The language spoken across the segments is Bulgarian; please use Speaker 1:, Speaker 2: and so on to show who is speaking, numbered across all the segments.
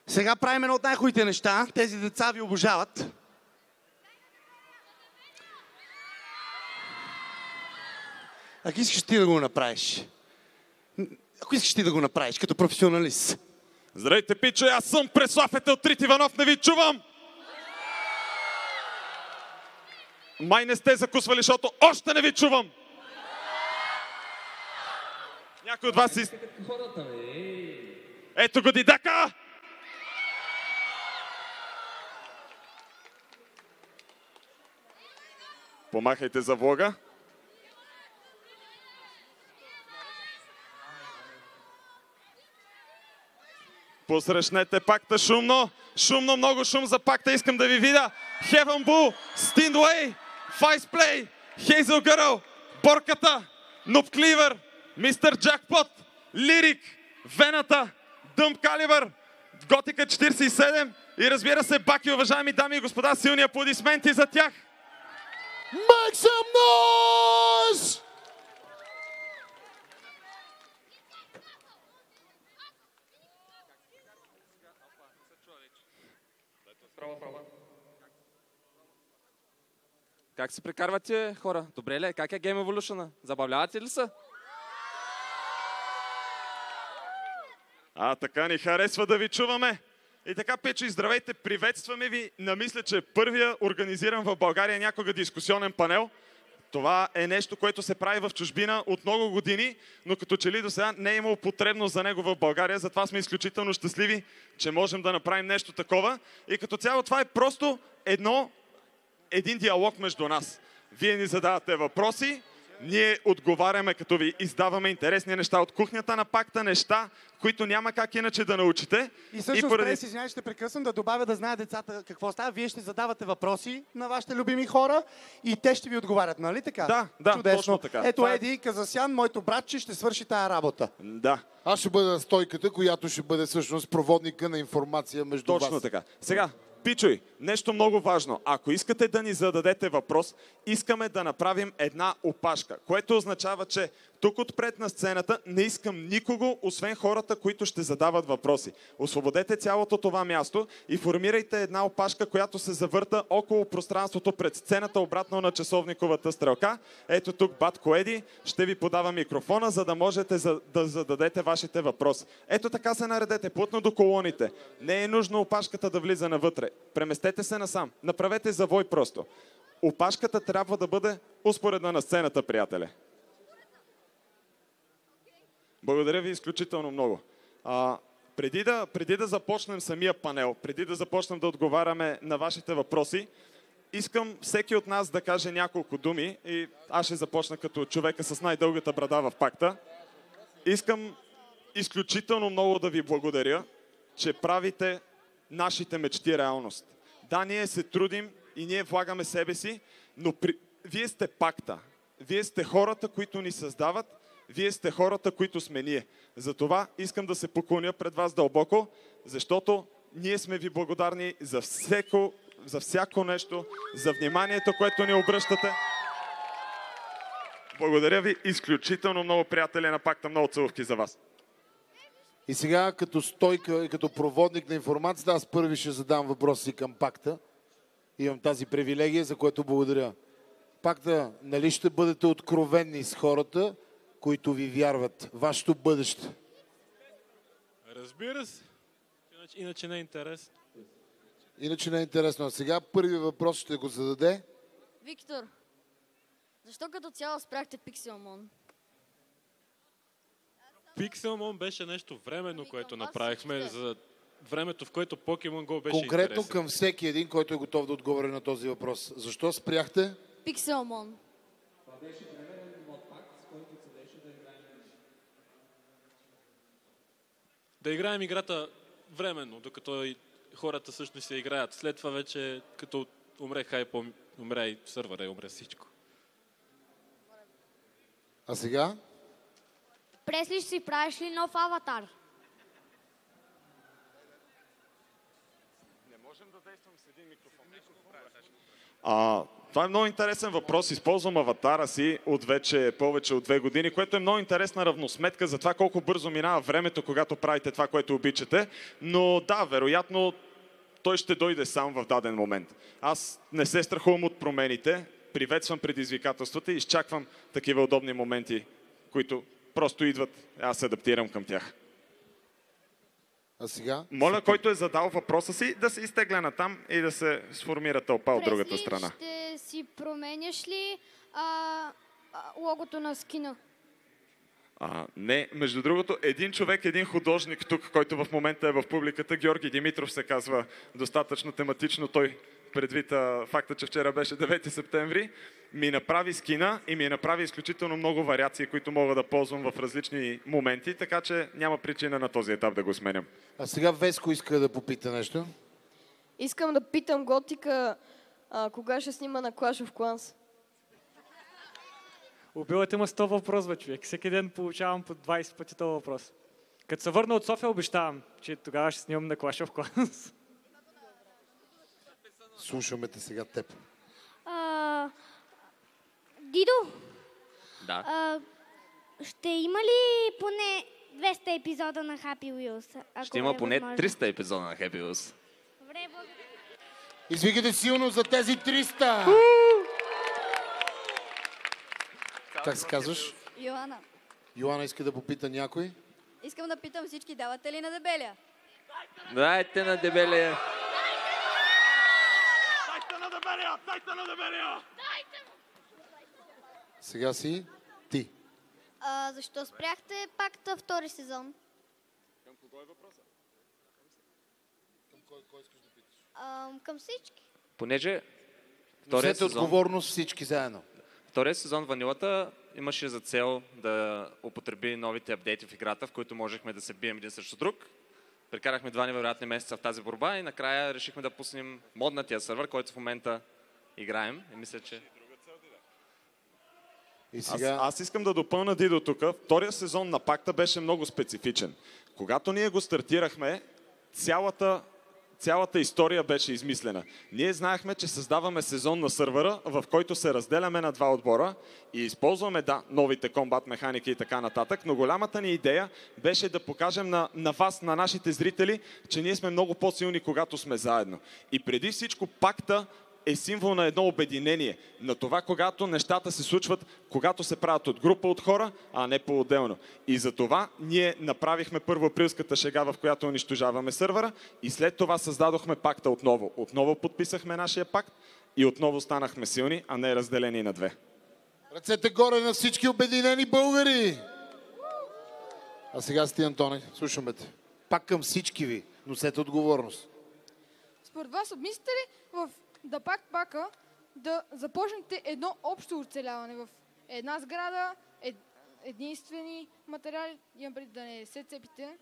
Speaker 1: Сега правим едно от най-хубавите неща. Тези деца ви обожават. Ако искаш ти да го направиш. Ако искаш ти да го направиш като професионалист.
Speaker 2: Здравейте, пичо, аз съм Преслав Етелтрит Иванов, не ви чувам! Май не сте закусвали, защото още не ви чувам! Някой от вас Ето го Дидака! Помахайте за влога. Посрещнете пакта шумно. Шумно, много шум за пакта. Искам да ви видя. Heaven Bull, Stindway, Faceplay, Hazel Girl, Борката, Noob Cleaver, Мистер Джакпот, Лирик, Вената, Дъмп Калибър, Готика 47 и разбира се Баки, уважаеми дами и господа, силни аплодисменти за тях.
Speaker 3: Make some noise!
Speaker 4: Как се прекарвате, хора? Добре ли? Как е Game Evolution? Забавлявате ли се?
Speaker 2: Така ни харесва да ви чуваме. И така, Печо, и здравейте, приветстваме ви. Намисля, че първия организиран в България някога дискусионен панел. Това е нещо, което се прави в чужбина от много години, но като че ли до сега не е имало потребност за него в България. Затова сме изключително щастливи, че можем да направим нещо такова. И като цяло това е просто един диалог между нас. Вие ни задавате въпроси, ние отговаряме, като ви издаваме интересни неща от кухнята на пакта, неща, които няма как иначе да научите.
Speaker 1: И всъщност, извинявай, ще прекъсвам да добавя да знаят децата какво става. Вие ще задавате въпроси на вашите любими хора и те ще ви отговарят, нали така?
Speaker 2: Да,
Speaker 1: чудесно.
Speaker 2: Точно така.
Speaker 1: Ето Еди Казасян, моето братче, ще свърши тая работа.
Speaker 2: Да.
Speaker 3: Аз ще бъда стойката, която ще бъде всъщност проводника на информация между вас.
Speaker 2: Точно така. Сега, Пичой, нещо много важно. Ако искате да ни зададете въпрос, искаме да направим една опашка, което означава, че тук отпред на сцената не искам никого, освен хората, които ще задават въпроси. Освободете цялото това място и формирайте една опашка, която се завърта около пространството пред сцената, обратно на часовниковата стрелка. Ето тук Батко Еди ще ви подава микрофона, за да можете да зададете вашите въпроси. Ето така се наредете, плътно до колоните. Не е нужно опашката да влиза навътре. Преместете се насам. Направете завой просто. Опашката трябва да бъде успоредна на сцената, приятеле. Благодаря ви изключително много. Преди да започнем самия панел, преди да започнем да отговаряме на вашите въпроси, искам всеки от нас да каже няколко думи и аз ще започна като човека с най-дългата брада в пакта. Искам изключително много да ви благодаря, че правите нашите мечти реалност. Да, ние се трудим и ние влагаме себе си, но вие сте пакта. Вие сте хората, които ни създават. Вие сте хората, които сме ние. Затова искам да се поклоня пред вас дълбоко, защото ние сме ви благодарни за всяко нещо, за вниманието, което ни обръщате. Благодаря ви изключително много, приятели на пакта. Много целувки за вас.
Speaker 3: И сега, като стойка и като проводник на информацията, аз първи ще задам въпроси към пакта. Имам тази привилегия, за което благодаря. Пакта, нали ще бъдете откровенни с хората, които ви вярват? Вашето бъдеще.
Speaker 5: Разбира се. Иначе не е интересно.
Speaker 3: Иначе не е интересно. А сега първият въпрос ще го зададе.
Speaker 6: Виктор, защо като цяло спряхте Пикселмон?
Speaker 5: Пикселмон беше нещо временно, което направихме за времето, в което Покемон Го беше
Speaker 3: конкретно
Speaker 5: интересен.
Speaker 3: Към всеки един, който е готов да отговори на този въпрос. Защо спряхте?
Speaker 6: Пикселмон.
Speaker 4: Това беше временен модпак, с който целеше да играем.
Speaker 5: Да играем играта временно, докато и хората всъщност я играят. След това вече, като умре хайпа, умре и сървъра, и умре всичко.
Speaker 3: А сега?
Speaker 6: Пресли, ще си правиш ли нов аватар?
Speaker 2: Можем да действаме с един микрофон. Това е много интересен въпрос. Използвам аватара си от вече повече от 2 години, което е много интересна равносметка за това колко бързо минава времето, когато правите това, което обичате. Но да, вероятно той ще дойде сам в даден момент. Аз не се страхувам от промените, приветствам предизвикателствата и изчаквам такива удобни моменти, които просто идват, аз се адаптирам към тях.
Speaker 3: А сега?
Speaker 2: Моля, който е задал въпроса си, да се изтегля натам и да се сформира тълпа от другата страна.
Speaker 6: Ще си променяш ли логото на скина?
Speaker 2: Не, между другото, един човек, един художник тук, който в момента е в публиката, Георги Димитров се казва, достатъчно тематично той, предвид факта, че вчера беше 9 септември, ми направи скина и ми направи изключително много вариации, които мога да ползвам в различни моменти, така че няма причина на този етап да го сменям.
Speaker 3: А сега Веско иска да попита нещо.
Speaker 7: Искам да питам Готика, кога ще снима на Clash of Clans?
Speaker 8: Убивате ме 100 въпрос, бе, човек. Всеки ден получавам по 20 пъти този въпрос. Като се върна от София, обещавам, че тогава ще снимам на Clash of Clans.
Speaker 3: Слушаме те сега теб.
Speaker 6: Дидо,
Speaker 4: Да.
Speaker 6: ще има ли поне 200 епизода на Happy Wheels?
Speaker 4: Ще има поне 300 епизода на Happy Wheels.
Speaker 6: Добре, благодаря.
Speaker 3: Извикайте силно за тези 300! Как се казваш?
Speaker 9: Йоана,
Speaker 3: Йоана иска да попита някой.
Speaker 9: искам да питам всички, давате ли на дебеля?
Speaker 4: Дайте на дебелия.
Speaker 3: Сега си ти.
Speaker 6: Защо спряхте пакта втори сезон?
Speaker 2: Към кого е въпросът?
Speaker 3: Към кой искаш да питаш?
Speaker 6: Към всички.
Speaker 4: Понеже втория
Speaker 3: Носете
Speaker 4: сезон,
Speaker 3: отговорност всички заедно.
Speaker 4: втория сезон Ванилата имаше за цел да употреби новите апдейти в играта, в които можехме да се бием един срещу друг. Прекарахме 2 невероятни месеца в тази борба и накрая решихме да пуснем моднатия сървър, който в момента играем. И мисля, че...
Speaker 3: И сега...
Speaker 2: Аз искам да допълна Дидо тук. Втория сезон на пакта беше много специфичен. Когато ние го стартирахме, цялата история беше измислена. Ние знаехме, че създаваме сезон на сървъра, в който се разделяме на 2 отбора и използваме, новите комбат механики и така нататък, но голямата ни идея беше да покажем на вас, на нашите зрители, че ние сме много по-силни, когато сме заедно. И преди всичко пакта е символ на едно обединение, на това, когато нещата се случват, когато се правят от група от хора, а не по-отделно. И за това ние направихме първоаприлската шега, в която унищожаваме сървъра и след това създадохме пакта отново. Отново подписахме нашия пакт и отново станахме силни, а не разделени на 2.
Speaker 3: Ръцете горе на всички обединени българи! А сега сте, Антони, слушаме те. Пак към всички ви, носете отговорност.
Speaker 10: Според вас, обмислите ли в да пака да започнете едно общо оцеляване в една сграда, единствени материали, имам преди да не се цепите?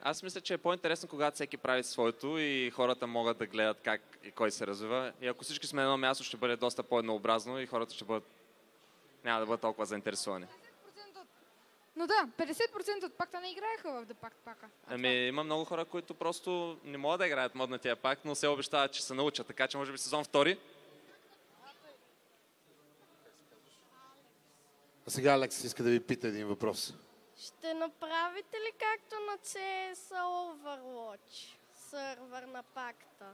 Speaker 4: Аз мисля, че е по-интересно, когато всеки прави своето и хората могат да гледат как и кой се развива. И ако всички сме на едно място, ще бъде доста по-еднообразно и хората няма да бъдат толкова заинтересовани.
Speaker 10: Но да, 50% от пакта не играеха в да пака.
Speaker 4: Има много хора, които просто не могат да играят моднатия пакт, но се обещават, че се научат. Така че може би сезон 2.
Speaker 3: А сега Алекс иска да ви пита един въпрос.
Speaker 11: Ще направите ли както на CS Overwatch? Сървър на пакта?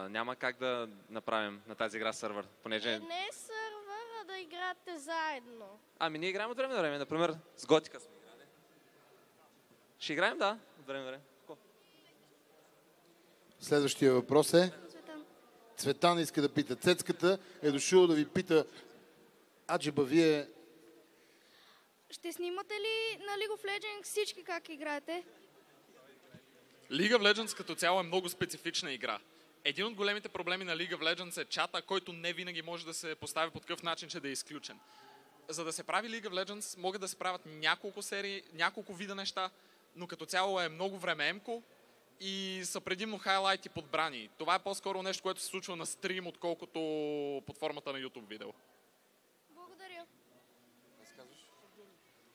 Speaker 4: Няма как да направим на тази игра сървър, понеже...
Speaker 11: Не сървър, а да играте заедно.
Speaker 4: Ние играем от време на време, например с Готика сме играли. Ще играем, да, от време на време.
Speaker 3: Следващия въпрос е... Цветан иска да пита. Цецката е дошъл да ви пита. Аджиба, вие...
Speaker 12: Ще снимате ли на League of Legends всички как играете?
Speaker 13: League of Legends като цяло е много специфична игра. Един от големите проблеми на League of Legends е чата, който не винаги може да се постави по такъв начин, че да е изключен. За да се прави League of Legends, могат да се правят няколко серии, няколко вида неща, но като цяло е много времеемко и са предимно хайлайти подбрани. Това е по-скоро нещо, което се случва на стрим, отколкото под формата на YouTube видео.
Speaker 12: Благодаря.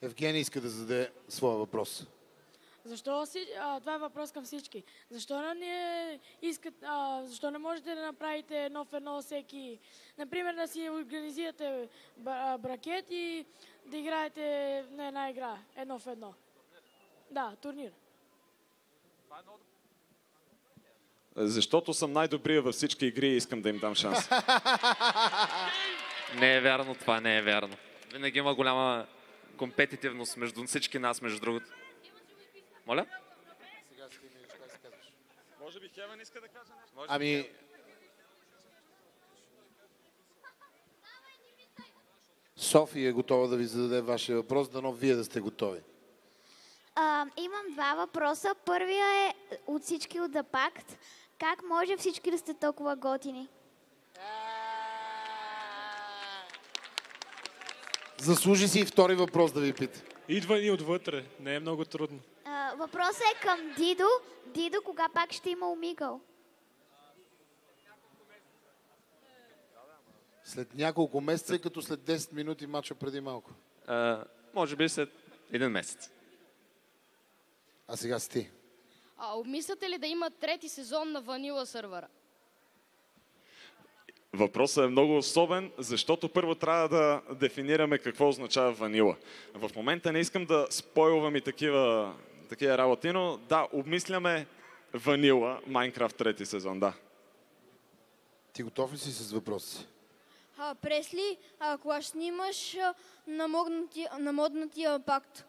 Speaker 3: Евгений иска да зададе своя въпрос.
Speaker 14: Това е въпрос към всички. Защо не можете да направите едно в едно всеки? Например, да си организирате бракет и да играете на една игра, едно в едно. Да, турнир.
Speaker 2: Защото съм най-добрия във всички игри и искам да им дам шанс.
Speaker 4: Не е вярно това, не е вярно. Винаги има голяма компетитивност между всички нас, между другото. Моля?
Speaker 2: Може би Хевен иска да каже нещо?
Speaker 3: Ами... София е готова да ви зададе вашия въпрос, дано вие да сте готови.
Speaker 6: Имам два въпроса. Първия е от всички от The Pact. Как може всички да сте толкова готини?
Speaker 3: Заслужи си и втори въпрос да ви пита.
Speaker 5: Идва ни отвътре. Не е много трудно.
Speaker 6: Въпросът е към Дидо. Дидо, кога пак ще има Омигъл?
Speaker 3: След няколко месеца, като след 10 минути мача преди малко.
Speaker 4: Може би след един месец.
Speaker 3: А сега си ти.
Speaker 11: Обмисляте ли да има трети сезон на Ванила сървъра?
Speaker 2: Въпросът е много особен, защото първо трябва да дефинираме какво означава ванила. В момента не искам да спойлвам и такива работи, но да, обмисляме ванила, Майнкрафт трети сезон, да.
Speaker 3: Ти готов ли си с въпроси?
Speaker 9: Пресли, кога ще снимаш на моднатия пакт?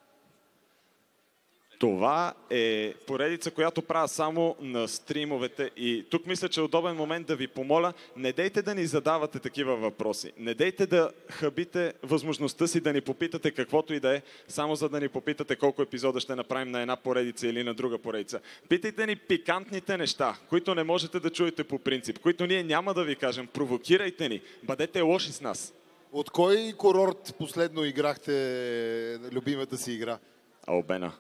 Speaker 2: Това е поредица, която правя само на стримовете и тук мисля, че е удобен момент да ви помоля, не дейте да ни задавате такива въпроси. Не дейте да хабите възможността си да ни попитате каквото и да е, само за да ни попитате колко епизода ще направим на една поредица или на друга поредица. Питайте ни пикантните неща, които не можете да чуете по принцип, които ние няма да ви кажем. Провокирайте ни, бъдете лоши с нас.
Speaker 3: От кой курорт последно играхте любимата си игра?
Speaker 2: Албена.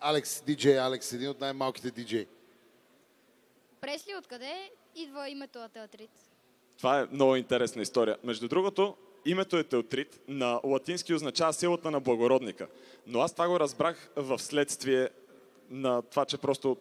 Speaker 3: Алекс, диджей Алекс, един от най-малките диджей.
Speaker 9: Пресли, откъде идва името Атеатрит?
Speaker 2: Това е много интересна история. Между другото, името е Теотрит, на латински означава силата на благородника. Но аз това го разбрах в следствие на това, че просто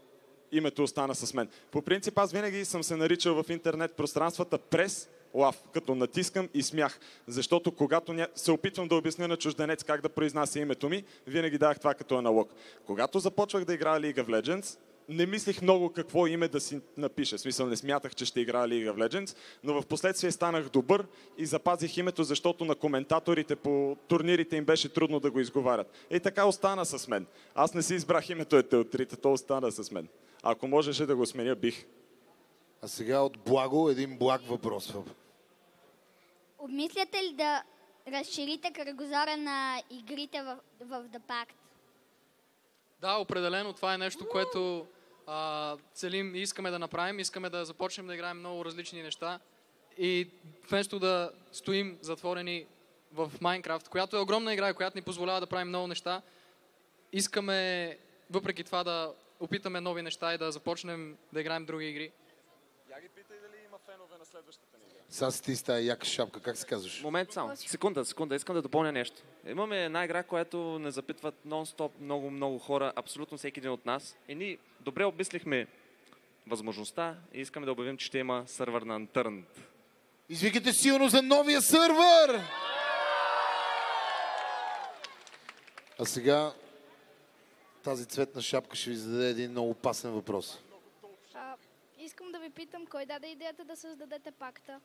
Speaker 2: името остана с мен. По принцип, аз винаги съм се наричал в интернет пространствата през лав, като натискам и смях. Защото когато се опитвам да обясня на чужденец как да произнася името ми, винаги давах това като аналог. Когато започвах да играя League of Legends, не мислих много какво име да си напиша. В смисъл, не смятах, че ще играя League of Legends, но в последствие станах добър и запазих името, защото на коментаторите по турнирите им беше трудно да го изговарят. И така остана с мен. Аз не си избрах името Етеотрит, то остана с мен. Ако можеше да го сменя, бих.
Speaker 3: А сега от Благо един благ въпрос.
Speaker 6: Обмисляте ли да разширите кръгозора на игрите в The Pact?
Speaker 15: Да, определено. Това е нещо, което целим и искаме да направим. Искаме да започнем да играем много различни неща. И вместо да стоим затворени в Майнкрафт, която е огромна игра, която ни позволява да правим много неща, искаме въпреки това да опитаме нови неща и да започнем да играем други игри.
Speaker 2: Я ги питай дали има фенове на следващата ни игра.
Speaker 3: Сега си ти с тая яка шапка, как се казваш?
Speaker 4: Момент само. Секунда. Искам да допълня нещо. Имаме една игра, която не запитват нон-стоп много хора, абсолютно всеки един от нас. И ние добре обмислихме възможността и искаме да обявим, че ще има сървър на Unturned.
Speaker 3: Извикайте силно за новия сървър! А сега тази цветна шапка ще ви зададе един много опасен въпрос.
Speaker 12: Искам да ви питам, кой даде идеята да създадете пакта?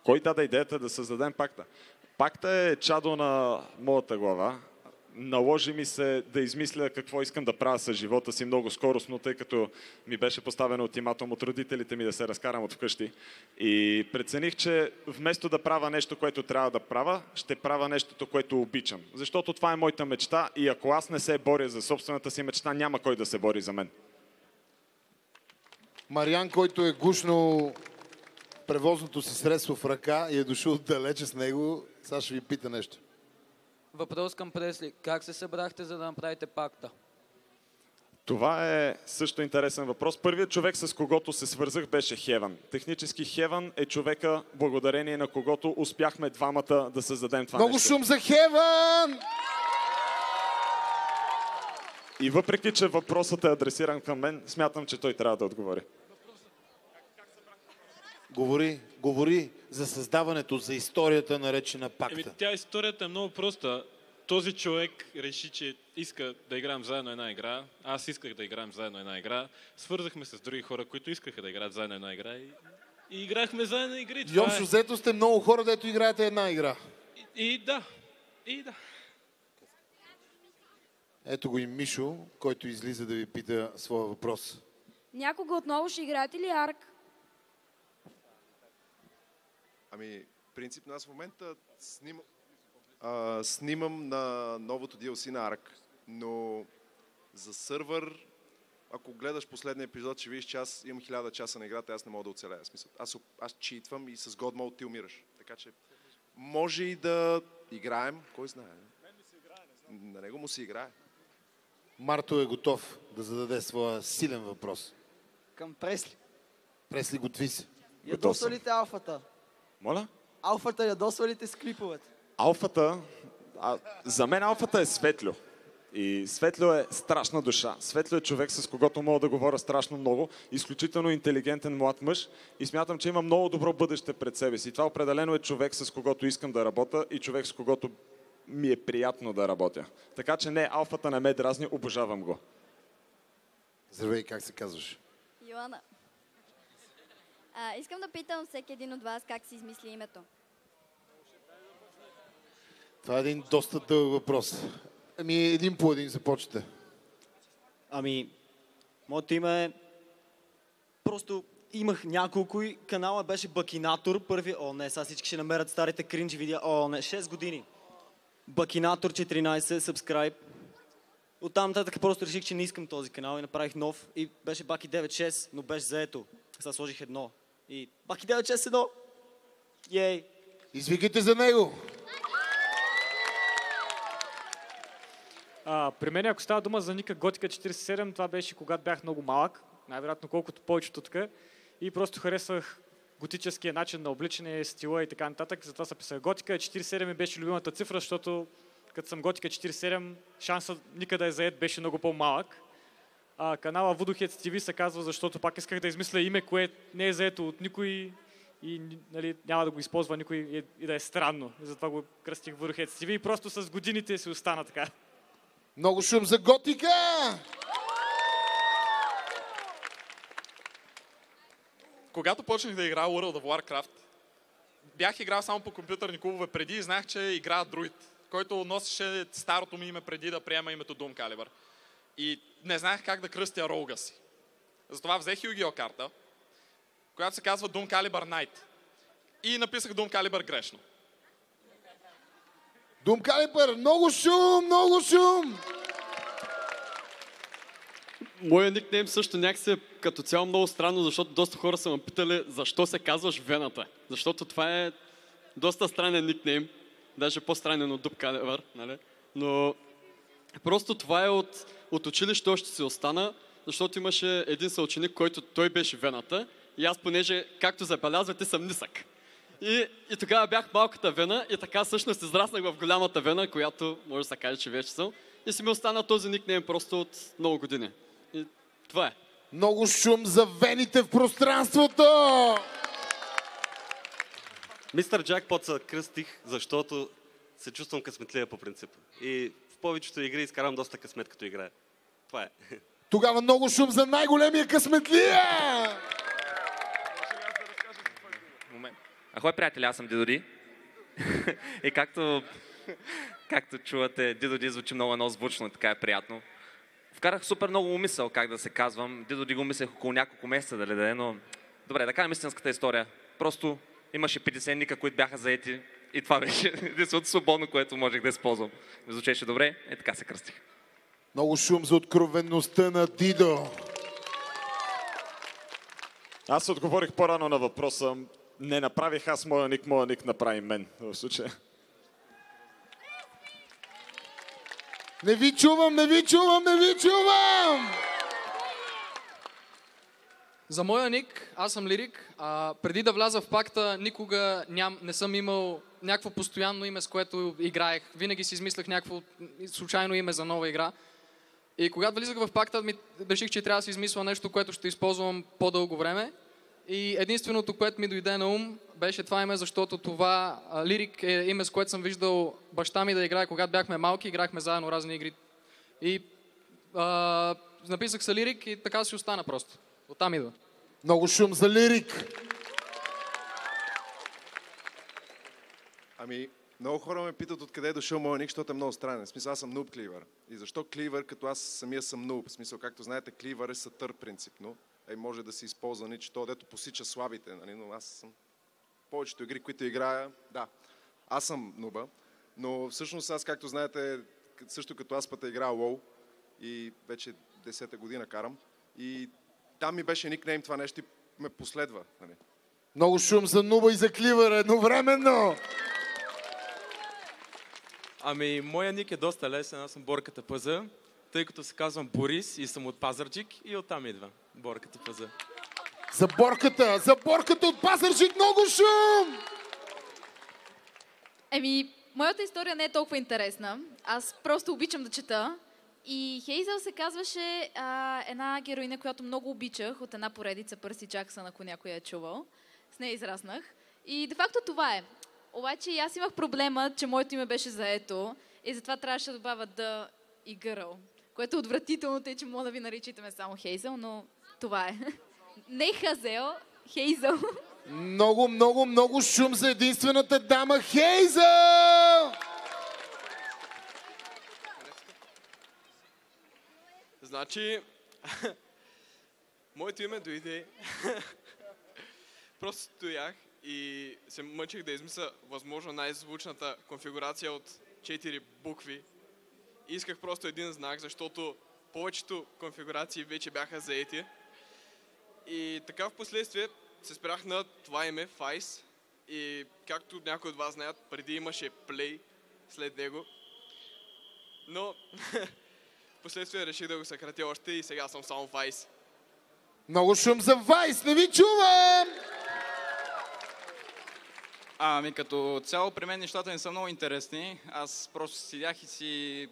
Speaker 2: Кой даде идеята да създадем пакта? Пакта е чадо на моята глава. Наложи ми се да измисля какво искам да правя с живота си много скоростно, тъй като ми беше поставено ултиматум от родителите ми да се разкарам от вкъщи. И прецених, че вместо да правя нещо, което трябва да правя, ще правя нещото, което обичам. Защото това е моята мечта и ако аз не се боря за собствената си мечта, няма кой да се бори за мен.
Speaker 3: Мариан, който е гушнал превозното си средство в ръка и е дошъл далече с него, сега ще ви пита нещо.
Speaker 16: Въпрос към Пресли. Как се събрахте, за да направите пакта?
Speaker 2: Това е също интересен въпрос. Първият човек, с когото се свързах, беше Хеван. Технически Хеван е човека, благодарение на когото успяхме двамата да създадем това
Speaker 3: много
Speaker 2: нещо.
Speaker 3: Много шум за Хеван!
Speaker 2: И въпреки, че въпросът е адресиран към мен, смятам, че той трябва да отговори.
Speaker 3: Говори за създаването, за историята, наречена пакта.
Speaker 5: Тя историята е много проста. Този човек реши, че иска да играем заедно една игра. Аз исках да играем заедно една игра. Свързахме се с други хора, които искаха да играят заедно една игра. И играхме заедно игри.
Speaker 3: И общо взето сте много хора, дето играете една игра.
Speaker 5: И да.
Speaker 3: Ето го и Мишо, който излиза да ви пита своя въпрос.
Speaker 12: Някога отново ще играете ли Арк?
Speaker 17: Ами, принципно аз в момента снимам на новото DLC на Арк, но за сървър, ако гледаш последния епизод, ще видиш, че аз имам 1000 часа на играта, аз не мога да оцеля. Аз читвам и с God Mode ти умираш. Така че може и да играем, кой знае. На него му се играе.
Speaker 3: Марто е готов да зададе своя силен въпрос.
Speaker 18: Към Пресли.
Speaker 3: Пресли, готви се.
Speaker 18: Ядосва ли те алфата?
Speaker 2: Моля?
Speaker 18: Алфата ядосва ли те с клиповете?
Speaker 2: Алфата, за мен алфата е Светлю. И Светлю е страшна душа. Светлю е човек, с когото мога да говоря страшно много. Изключително интелигентен млад мъж. И смятам, че има много добро бъдеще пред себе си. И това определено е човек, с когото искам да работя и човек, с когото ми е приятно да работя. Така че не, алфата не ме дразни, обожавам го.
Speaker 3: Здравей, как се казваш?
Speaker 19: Йоана. Искам да питам всеки един от вас как си измисли името.
Speaker 3: Това е един доста дълъг въпрос. Ами един по един започнете.
Speaker 18: Ами, моето име е... Просто имах няколко и канала беше Бакинатор. Първи, сега всички ще намерят старите кринджи видеа. 6 години. Бакинатор 14, subscribe. Оттам нататък просто реших, че не искам този канал и направих нов. И беше Баки 96, но беше заето. Сега сложих едно. И Баки 961. Ей!
Speaker 3: Извикайте за него!
Speaker 8: При мен, ако става дума за ника Готика 47, това беше когато бях много малък, най-вероятно колкото повечето тук. И просто харесвах готическия начин на обличане, стила и така нататък. Затова се писах Готика. 47 ми беше любимата цифра, защото като съм Готика 47, шансът никъде да е заед беше много по-малък. Канала Voodooheads TV се казва, защото пак исках да измисля име, което не е заето от никой и нали, няма да го използва никой и да е странно. И затова го кръстих Voodooheads TV и просто с годините си остана така.
Speaker 3: Много шум за Готика!
Speaker 13: Когато почнах да играя World of Warcraft, бях играл само по компютърни клубове преди и знаех, че играя друид, който носеше старото ми име преди да приема името Doom Calibur. И не знаех как да кръстя ролга си. Затова взех Yu-Gi-Oh карта, която се казва Doom Calibur Knight. И написах Doom Calibur грешно.
Speaker 3: Doom Calibur, много шум, много шум!
Speaker 20: Моя никнейм също някакси е като цяло много странно, защото доста хора са ме питали защо се казваш Вената. Защото това е доста странен никнейм, даже по-странен от Doom Calibur, нали? Но просто това е от училище още си остана, защото имаше един съученик, който той беше Вената и аз понеже, както забелязвате, съм нисък. И тогава бях малката Вена и така всъщност израснах в голямата Вена, която може да се каже, че вече съм. И си ми остана този никнейм просто от много години. И това е.
Speaker 3: Много шум за вените в пространството!
Speaker 21: Мистер Джакпот се кръстих, защото се чувствам късметлия по принцип. И в повечето игри изкарам доста късмет, като играя. Това е.
Speaker 3: Тогава много шум за най-големия късметлия!
Speaker 4: Ахой, приятели, аз съм Дидоди. И както чувате, Дидоди звучи много едно звучно и така е приятно. Вкарах супер много умисъл как да се казвам. Дидоди го мислех около няколко месеца дали да е, но... Добре, да кажем истинската история. Просто имаше 50 ника, които бяха заети и това беше единственото свободно, което можех да използвам. Звучеше добре, така се кръстих.
Speaker 3: Много шум за откровенността на Дидо.
Speaker 2: Аз отговорих по-рано на въпроса. Не направих аз моя ник направи мен в случая.
Speaker 3: Не ви чувам!
Speaker 15: За моя ник, аз съм Лирик. Преди да вляза в пакта, никога не съм имал някакво постоянно име, с което играех. Винаги си измислях някакво случайно име за нова игра. И когато влизах в пакта, реших, че трябва да си измисля нещо, което ще използвам по-дълго време. И единственото, което ми дойде на ум, беше това име, защото това Лирик е име, с което съм виждал баща ми да играе, когато бяхме малки, играхме заедно разни игри. И написах се Лирик и така си остана просто. Оттам идва.
Speaker 3: Много шум за Лирик.
Speaker 17: Ами, много хора ме питат откъде е дошъл моят ник, защото е много странен. В смисъл, аз съм нуб кливър. И защо кливър, като аз самия съм нуб? В смисъл, както знаете, кливър е сатър принципно. Може да се използва ничето, дето посича слабите. Нали? Но аз съм... Повечето игри, които играя, да, аз съм нуба. Но всъщност аз, както знаете, също като аз пътя играя WoW и вече 10-та година карам. И там ми беше никнейм това нещо и ме последва. Нали?
Speaker 3: Много шум за нуба и за кливър едновременно.
Speaker 1: Ами, моя ник е доста лесен, аз съм Борката Пъза, тъй като се казвам Борис и съм от Пазарджик и оттам идва Борката Пъза.
Speaker 3: За Борката от Пазарджик, много шум!
Speaker 22: Еми, моята история не е толкова интересна. Аз просто обичам да чета. И Хейзъл се казваше една героиня, която много обичах от една поредица Пърси Джаксън, ако някой е чувал. С нея израснах. И де-факто това е. Обаче и аз имах проблема, че моето име беше заето и затова трябваше да добавя да и гъръл. Което е отвратително, тъй че мога да ви наричате ме само Хейзъл, но това е. Не Хазел, Хейзъл.
Speaker 3: Много шум за единствената дама Хейзъл!
Speaker 1: Значи, моето име дойде. Просто стоях и се мъчих да измисля възможно най-звучната конфигурация от 4 букви. Исках просто един знак, защото повечето конфигурации вече бяха заети. И така в последствие се спрях на това име, Файс. И както някои от вас знаят, преди имаше Play след него. Но в последствие реших да го съкратя още и сега съм само Файс.
Speaker 3: Много шум за Вайс, не ви чувам!
Speaker 23: Ами като цяло при мен нещата не са много интересни. Аз просто седях и си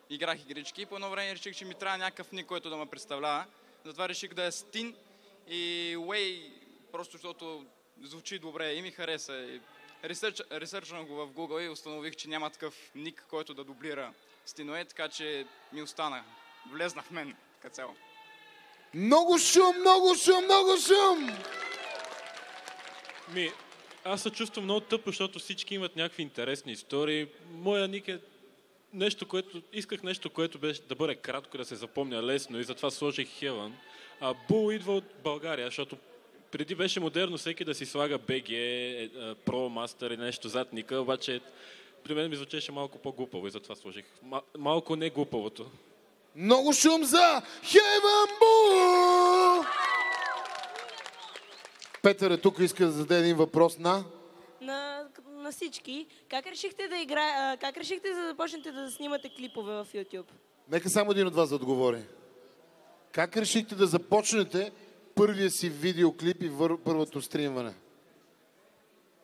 Speaker 23: играх игрички и по едно време реших, че ми трябва някакъв ник, който да ме представлява. Затова реших да е Стин и Way, просто защото звучи добре и ми хареса. И ресърчвам го в Google и установих, че няма такъв ник, който да дублира Стинове, така че ми остана. Влезна в мен като цяло.
Speaker 3: Много шум!
Speaker 5: Аз се чувствам много тъпо, защото всички имат някакви интересни истории. Моя ник е исках нещо, което беше да бъде кратко, да се запомня лесно и затова сложих Heaven. А Бул идва от България, защото преди беше модерно всеки да си слага BG, Pro, Master и нещо зад ника, обаче при мен ми звучеше малко по-глупаво и затова сложих малко не глупавото.
Speaker 3: Много шум за Heaven Бул! Петър е тук, иска да зададе един въпрос на
Speaker 24: всички. Как решихте да започнете да снимате клипове в YouTube?
Speaker 3: Нека само един от вас да отговори. Как решихте да започнете първия си видеоклип и първото стримване?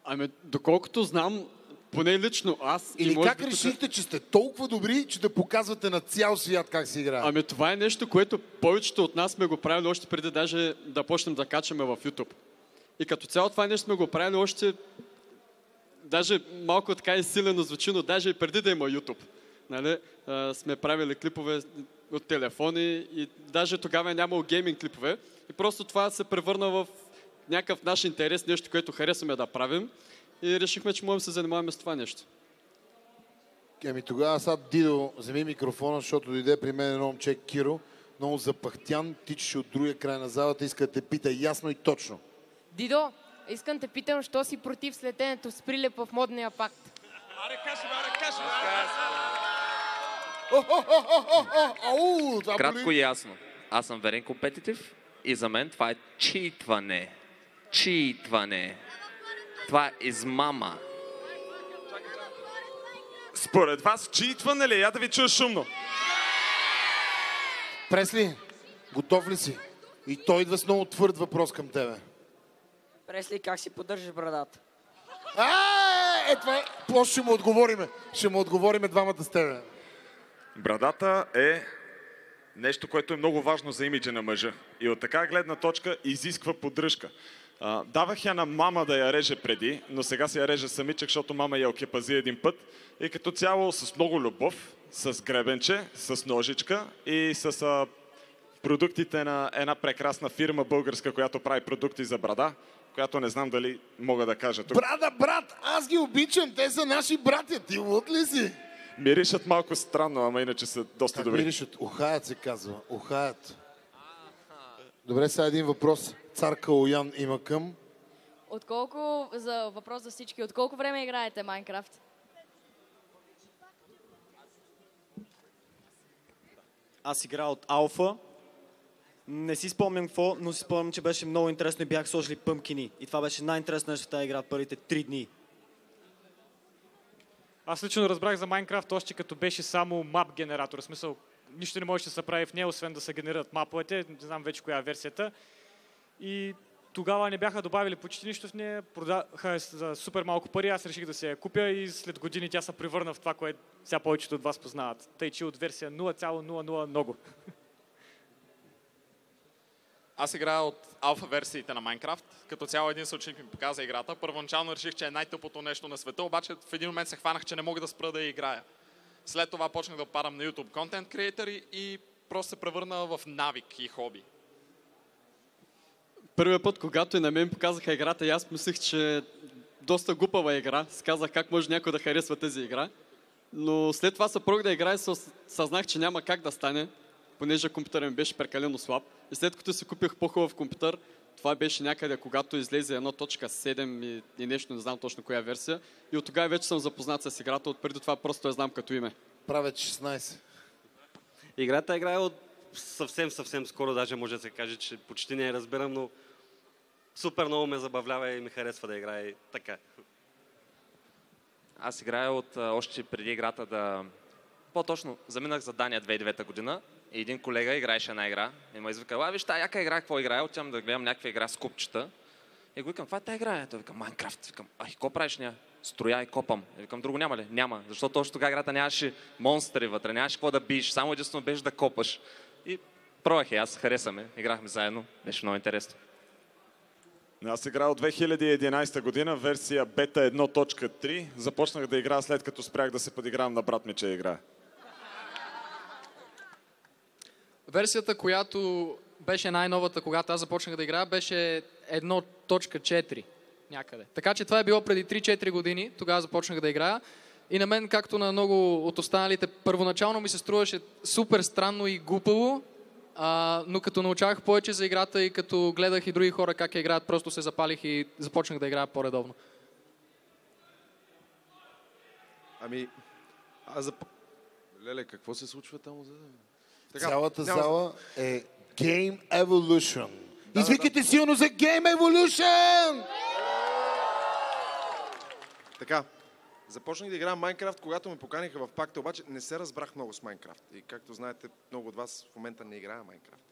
Speaker 20: Ами, доколкото знам, поне лично аз...
Speaker 3: Или как решихте, че сте толкова добри, че да показвате на цял свят как се играе?
Speaker 20: Ами това е нещо, което повечето от нас сме го правили още преди даже да почнем да качаме в YouTube. И като цяло това нещо сме го правили още... Даже малко така и силено звучи, но даже и преди да има YouTube. Нали? Сме правили клипове от телефони и даже тогава е нямало гейминг клипове. И просто това се превърна в някакъв наш интерес, нещо, което харесваме да правим. И решихме, че можем да се занимаваме с това нещо.
Speaker 3: Еми тогава сега Дидо вземи микрофона, защото дойде при мен едно момче Киро, много запахтян, тичаше от другия край на залата, иска да те пита ясно и точно.
Speaker 25: Дидо, искам те питам, що си против слетенето с Прилеп в модния пакт?
Speaker 4: Кратко и ясно. Аз съм верен компетитив и за мен това е читване. Читване. Това е измама.
Speaker 2: Според вас читване ли? Я да ви чуя шумно.
Speaker 3: Пресли, готов ли си? И той идва с много твърд въпрос към тебе.
Speaker 24: Пресли, как си поддържаш брадата?
Speaker 3: Това просто ще му отговориме. Ще му отговориме двамата с тебе.
Speaker 2: Брадата е нещо, което е много важно за имиджа на мъжа. И от така гледна точка изисква поддръжка. Давах я на мама да я реже преди, но сега си я реже самичък, защото мама я окепази един път. И като цяло с много любов, с гребенче, с ножичка и с продуктите на една прекрасна фирма българска, която прави продукти за брада, която не знам дали мога да кажа тук.
Speaker 3: Брат, аз ги обичам, те са наши братя, ти луд ли си?
Speaker 2: Миришат малко странно, ама иначе са доста добри.
Speaker 3: Миришат? Ухаят се казва, ухаят. Добре, сега един въпрос. Цар Калоян има към...
Speaker 7: За въпрос за всички, от колко време играете Майнкрафт?
Speaker 18: Аз играя от алфа. Не си спомням какво, но си спомням, че беше много интересно и бях сложили пъмкини. И това беше най-интересно нещо в тази игра първите 3 дни.
Speaker 8: Аз лично разбрах за Майнкрафт още като беше само мап генератор. В смисъл, нищо не може да се прави в нея, освен да се генерират маповете. Не знам вече коя е версията. И тогава не бяха добавили почти нищо в нея. Продаха за супер малко пари. Аз реших да се я купя и след години тя се превърна в това, което сега повечето от вас познават. Тъй, че от версия 0,00 много.
Speaker 13: Аз играя от алфа версиите на Майнкрафт. Като цяло един съученик ми показа играта. Първоначално реших, че е най-тъпото нещо на света, обаче в един момент се хванах, че не мога да спра да я играя. След това почнах да падам на YouTube контент креатори и просто се превърна в навик и хоби.
Speaker 20: Първият път, когато и на мен показаха играта, и аз мислех, че доста глупава игра. Си казах как може някой да харесва тази игра. Но след това се пробвах да играя и съзнах, че няма как да стане, понеже компютърът ми беше прекалено слаб. И след като си купих по-хубав компютър, това беше някъде, когато излезе 1.7 и нещо, не знам точно коя версия. И от тогава вече съм запознат с играта, от преди това просто я знам като име.
Speaker 3: Правят 16.
Speaker 21: Играта играе от съвсем скоро, даже може да се каже, че почти не я разбирам, но супер много ме забавлява и ми харесва да играе така.
Speaker 4: Аз играя от още преди играта да... По-точно, заминах за Дания 2009 година и един колега играеше една игра и ме извика: виж тая яка игра, какво играе? Отивам да гледам някаква игра с купчета. И го викам: каква е тая игра? Той вика: Майнкрафт. Викам: какво правиш? Ня? Строя и копам. И викам: друго няма ли? Няма. Защото още тогава играта нямаше монстри вътре, нямаше какво да биеш, само единствено беше да копаш. И пробвах и аз, харесаме, играхме заедно, беше много интересно.
Speaker 2: Аз играя от 2011 година, версия бета 1.3. Започнах да играя след като спрях да се подигравам на брат ми, че играе.
Speaker 15: Версията, която беше най-новата, когато аз започнах да играя, беше 1.4 някъде. Така че това е било преди 3-4 години, тогава започнах да играя. И на мен, както на много от останалите, първоначално ми се струваше супер странно и глупаво, но като научавах повече за играта и като гледах и други хора как я играят, просто се запалих и започнах да играя по-редовно.
Speaker 17: Леле, какво се случва там?
Speaker 3: Цялата зала е Game Evolution. Извикайте силно за Game Evolution!
Speaker 17: Така, започнах да играя Майнкрафт, когато ме поканиха в пакта, обаче не се разбрах много с Майнкрафт. И както знаете, много от вас в момента не играя Майнкрафт.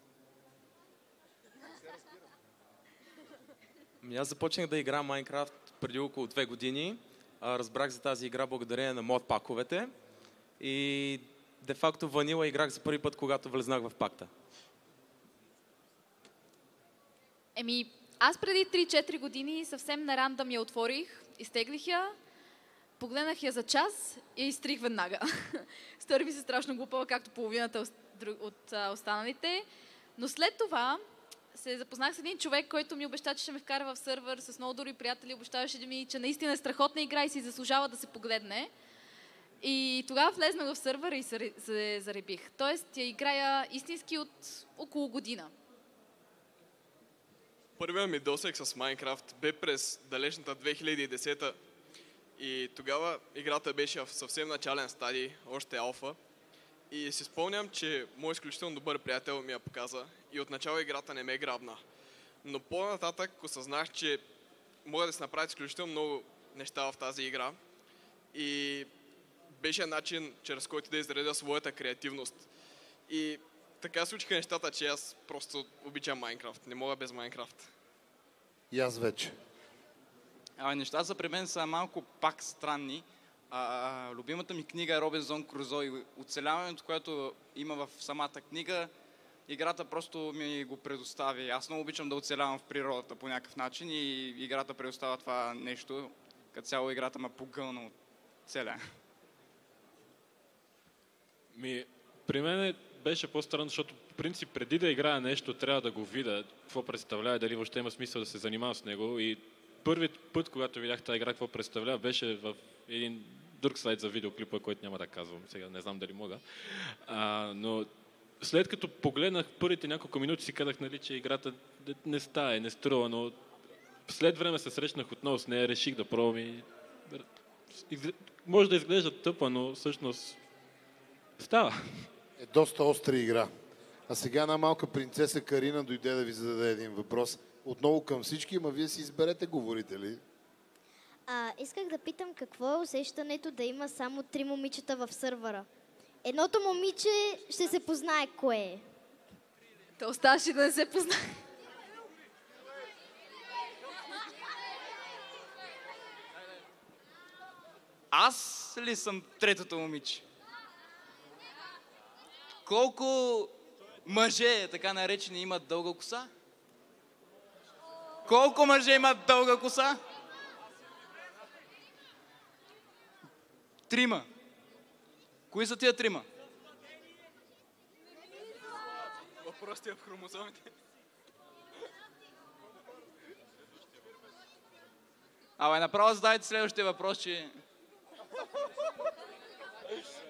Speaker 9: Аз започнах да играя Майнкрафт преди около 2 години. Разбрах за тази игра благодарение на мод паковете. И де-факто ванила играх за първи път, когато влезнах в пакта.
Speaker 22: Аз преди 3-4 години съвсем на рандъм я отворих, изтеглих я, погледнах я за час и я изтрих веднага. Стори ми се страшно глупава, както половината от останалите. Но след това се запознах с един човек, който ми обеща, че ще ме вкара в сървър с много добри приятели. Обещаваше ми, че наистина е страхотна игра и си заслужава да се погледне. И тогава влезнах в сървър и се заребих. Тоест я играя истински от около година.
Speaker 1: Първият ми досег с Майнкрафт бе през далечната 2010-та и тогава играта беше в съвсем начален стадий, още алфа. И си спомням, че мой изключително добър приятел ми я показа и отначало играта не ме грабна. Но по-нататък осъзнах, че мога да се направят изключително много неща в тази игра и беше начин, чрез който да изредя своята креативност. И така случиха нещата, че аз просто обичам Майнкрафт. Не мога без Майнкрафт.
Speaker 3: И аз вече.
Speaker 23: Нещата за при мен са малко пак странни. Любимата ми книга е Робинзон Крузо и оцеляването, което има в самата книга, играта просто ми го предостави. Аз много обичам да оцелявам в природата по някакъв начин и играта предоставя това нещо. Като цяло играта ме погълна от целя.
Speaker 5: При мен беше по-странно, защото в принцип преди да играя нещо, трябва да го видя, какво представлява, дали въобще има смисъл да се занимавам с него. И първият път, когато видях тази игра, какво представлява, беше в един друг сайт за видеоклипа, който няма да казвам сега, не знам дали мога. Но след като погледнах първите няколко минути, си казах, нали, че играта не стае, не струва, но след време се срещнах отново с нея, реших да пробвам и може да изглежда тъпа, но всъщност става.
Speaker 3: Е доста остра игра. А сега една малка принцеса Карина дойде да ви зададе един въпрос. Отново към всички, ама вие си изберете говорители.
Speaker 6: Исках да питам какво е усещането да има само 3 момичета в сървъра. Едното момиче ще се познае кое е.
Speaker 22: То оставаше да не се познае.
Speaker 23: Аз ли съм третото момиче? Колко мъже, така наречени, имат дълга коса? Колко мъже имат дълга коса? 3. Кои са тия 3?
Speaker 1: Въпросът е в хромозомите.
Speaker 23: Направо задайте следващия въпрос, че...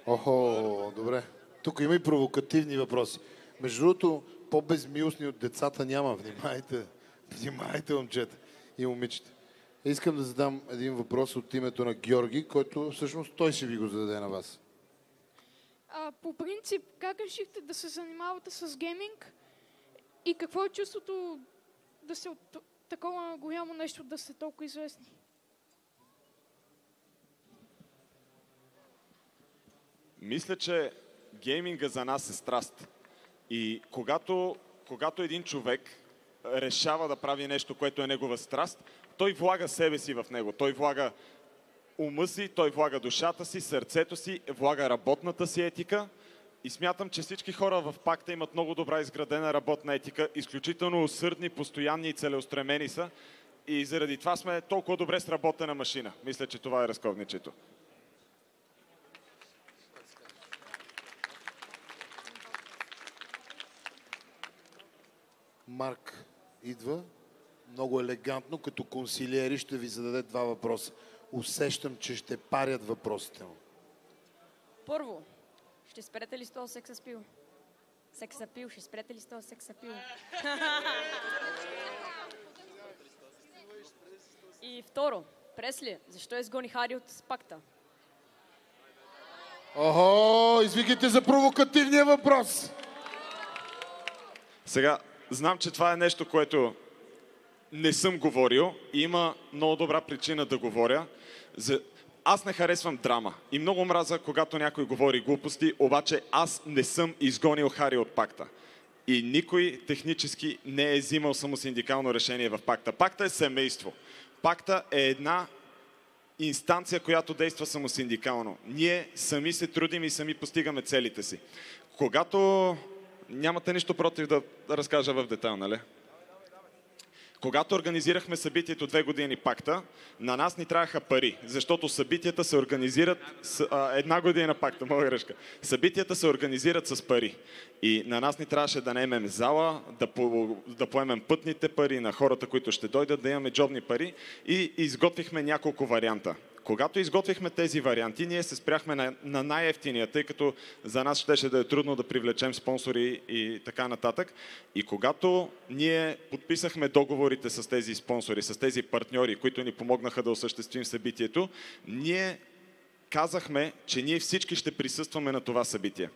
Speaker 3: Охо, добре. Тук има и провокативни въпроси. Между другото, по-безмилостни от децата няма. Внимайте. Внимайте, момчета и момичета. Искам да задам един въпрос от името на Георги, който всъщност той ще ви го зададе на вас.
Speaker 10: По принцип, как решихте да се занимавате с гейминг и какво е чувството да се от такова голямо нещо да сте толкова известни?
Speaker 2: Мисля, че гейминга за нас е страст. И когато един човек решава да прави нещо, което е негова страст, той влага себе си в него. Той влага ума си, той влага душата си, сърцето си, влага работната си етика. И смятам, че всички хора в пакта имат много добра изградена работна етика, изключително усърдни, постоянни и целеустремени са. И заради това сме толкова добре сработена машина. Мисля, че това е разковничето.
Speaker 3: Марк идва много елегантно, като консилиери ще ви зададе 2 въпроса. Усещам, че ще парят въпросите му.
Speaker 7: Първо, ще спрете ли с този сексапил? Сексапил, ще спрете ли с този сексапил? И второ, Пресли, защо изгони Хари от пакта?
Speaker 3: Охо, извикайте за провокативния въпрос!
Speaker 2: Сега, знам, че това е нещо, което не съм говорил и има много добра причина да говоря. Аз не харесвам драма и много мраза, когато някой говори глупости, обаче аз не съм изгонил Хари от пакта. И никой технически не е взимал самосиндикално решение в пакта. Пакта е семейство. Пакта е една инстанция, която действа самосиндикално. Ние сами се трудим и сами постигаме целите си. Когато... Нямате нищо против да разкажа в детайл, нали? Когато организирахме събитието 2 години пакта, на нас ни трябваха пари, защото събитията се организират с 1 година пакта, мога грешка. Събитията се организират с пари. И на нас ни трябваше да наемем зала, да поемем пътните пари на хората, които ще дойдат, да имаме джобни пари и изготвихме няколко варианта. Когато изготвихме тези варианти, ние се спряхме на най-евтиния, тъй като за нас щеше да е трудно да привлечем спонсори и така нататък. И когато ние подписахме договорите с тези спонсори, с тези партньори, които ни помогнаха да осъществим събитието, ние казахме, че ние всички ще присъстваме на това събитие.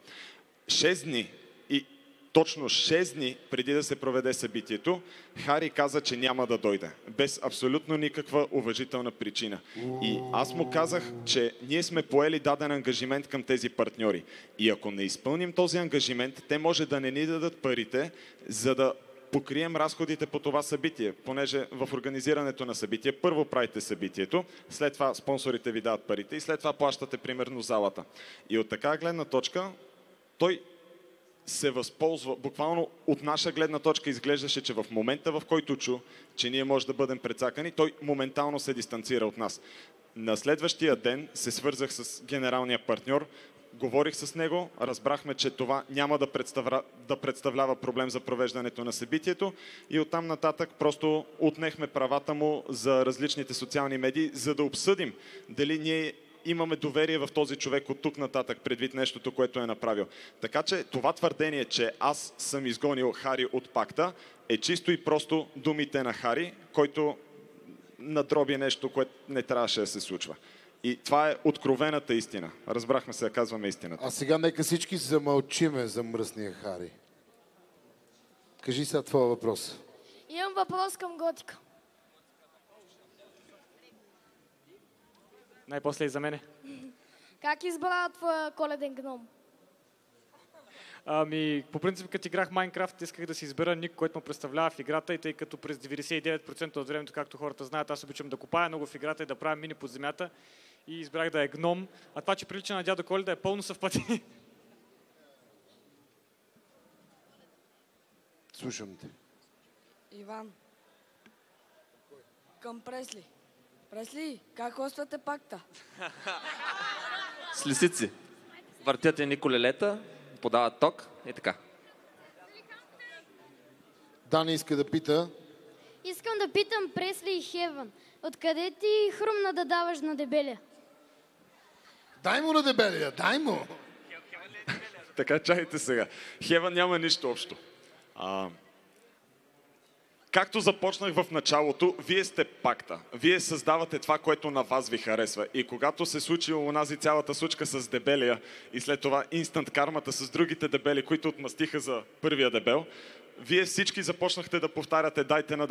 Speaker 2: 6 дни и точно 6 дни преди да се проведе събитието, Хари каза, че няма да дойде. Без абсолютно никаква уважителна причина. И аз му казах, че ние сме поели даден ангажимент към тези партньори. И ако не изпълним този ангажимент, те може да не ни дадат парите, за да покрием разходите по това събитие, понеже в организирането на събитие първо правите събитието, след това спонсорите ви дават парите и след това плащате примерно залата. И от така гледна точка той се възползва, буквално от наша гледна точка изглеждаше, че в момента, в който чу, че ние може да бъдем прецакани, той моментално се дистанцира от нас. На следващия ден се свързах с генералния партньор, говорих с него, разбрахме, че това няма да представлява проблем за провеждането на събитието и оттам нататък просто отнехме правата му за различните социални медии, за да обсъдим дали ние имаме доверие в този човек от тук нататък, предвид нещото, което е направил. Така че това твърдение, че аз съм изгонил Хари от пакта, е чисто и просто думите на Хари, който надроби нещо, което не трябваше да се случва. И това е откровената истина. Разбрахме се да казваме истината.
Speaker 3: А сега нека всички замълчиме за мръсния Хари. Кажи сега твоя въпрос.
Speaker 11: Имам въпрос към Готика.
Speaker 8: Най-после и за мене.
Speaker 11: Как избра твоя коледен гном?
Speaker 8: По принцип, като играх Майнкрафт, исках да си избера ник, който ме представлява в играта и тъй като през 99% от времето, както хората знаят, аз обичам да копая много в играта и да правя мини под земята и избрах да е гном. А това, че прилича на дядо Коледа, е пълно съвпадение.
Speaker 3: Слушам те.
Speaker 24: Иван. Към Пресли. Пресли, как хоствате пакта?
Speaker 4: С лисици. Въртят едни колелета, подават ток и така.
Speaker 3: Дани иска да пита.
Speaker 6: Искам да питам Пресли и Хевън. Откъде ти хрумна да даваш на дебеля?
Speaker 3: Дай му на дебелия, дай му!
Speaker 2: Така, чайте сега. Хевън няма нищо общо. Както започнах в началото, вие сте пакта. Вие създавате това, което на вас ви харесва. И когато се случи онази цялата случка с дебелия и след това инстант кармата с другите дебели, които отмъстиха за първия дебел, вие всички започнахте да повтаряте дайте на